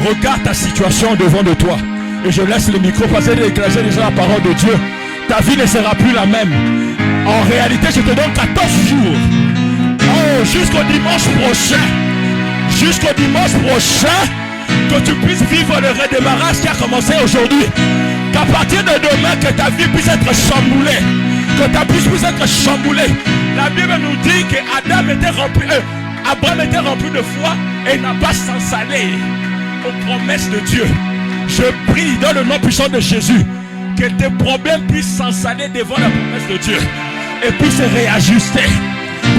regarde ta situation devant de toi. Et je laisse le micro passer et éclaircir déjà la parole de Dieu. Ta vie ne sera plus la même. En réalité, je te donne 14 jours. Oh, jusqu'au dimanche prochain. Jusqu'au dimanche prochain. Que tu puisses vivre le redémarrage qui a commencé aujourd'hui. Qu'à partir de demain, que ta vie puisse être chamboulée. Que ta vie puisse être chamboulée. La Bible nous dit que Abraham était rempli de foi et n'a pas s'ensalé aux promesses de Dieu. Je prie dans le nom puissant de Jésus que tes problèmes puissent s'ensaler devant la promesse de Dieu et puissent se réajuster.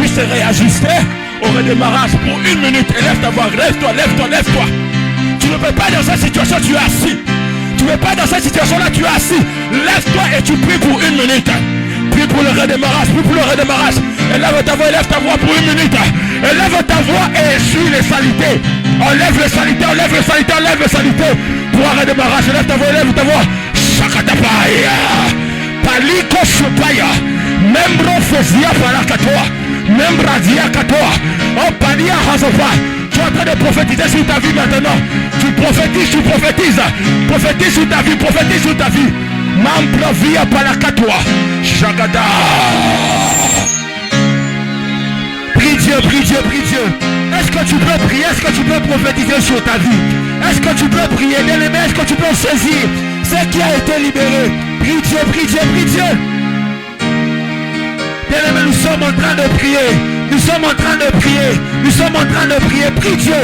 Puissent se réajuster au redémarrage pour 1 minute. Élève ta voix, lève-toi, lève-toi, lève-toi. Tu ne peux pas dans cette situation, tu es assis. Tu ne peux pas dans cette situation-là, tu es assis. Lève-toi et tu pries pour 1 minute. Prie pour le redémarrage, prie pour le redémarrage. Élève ta voix pour 1 minute. Élève ta voix et essuie les saletés. Enlève les saletés, enlève les saletés, enlève les saletés. Pour un redémarrage, élève ta voix. Shakatapaya. Paliko Shupaya. Membro Fesia Palakatoa. Membra Dia Katoa. Oh Palia Hazopa. Tu es en train de prophétiser sur ta vie maintenant. Tu prophétises. Prophétise sur ta vie, prophétise sur ta vie. Membra Via Palakatoa. Shagada. Prie Dieu. Est-ce que tu peux prier? Est-ce que tu peux prophétiser sur ta vie? Est-ce que tu peux prier? Bien-aimé, est-ce que tu peux saisir ce qui a été libéré? Prie Dieu. Bien-aimé, nous sommes en train de prier. Prie Dieu.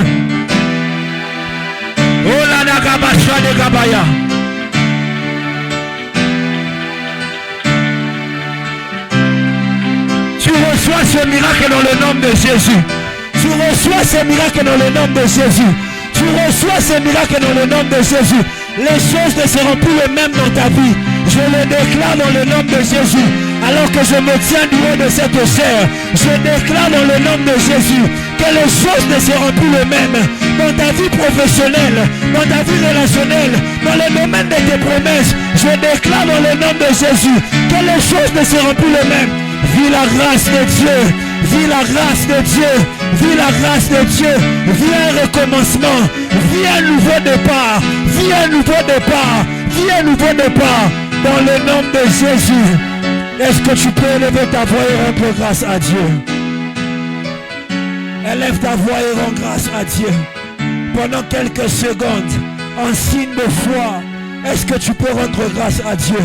Oh la nagabasha de Gabaya. Tu reçois ce miracle dans le nom de Jésus. Tu reçois ce miracle dans le nom de Jésus. Les choses ne seront plus les mêmes dans ta vie. Je le déclare dans le nom de Jésus. Alors que je me tiens du haut de cette chair, je déclare dans le nom de Jésus que les choses ne seront plus les mêmes. Dans ta vie professionnelle, dans ta vie relationnelle, dans le domaine de tes promesses, je déclare dans le nom de Jésus que les choses ne seront plus les mêmes. Vis la grâce de Dieu. Vis la grâce de Dieu. Vis un recommencement. Vis un nouveau départ. Dans le nom de Jésus. Est-ce que tu peux élever ta voix et rendre grâce à Dieu? Élève ta voix et rends grâce à Dieu. Pendant quelques secondes, en signe de foi, est-ce que tu peux rendre grâce à Dieu?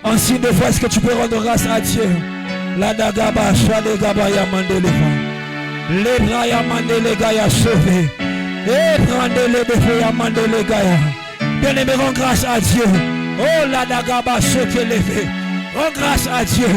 En signe de foi, est-ce que tu peux rendre grâce à Dieu? La dagaba shade gabaya mandeleva. Le braya mandelegaya sauvé. Et prendez-le de mandelegaya. Bien-aimé, rends grâce à Dieu. Oh la dagaba se te lever. Rends grâce à Dieu.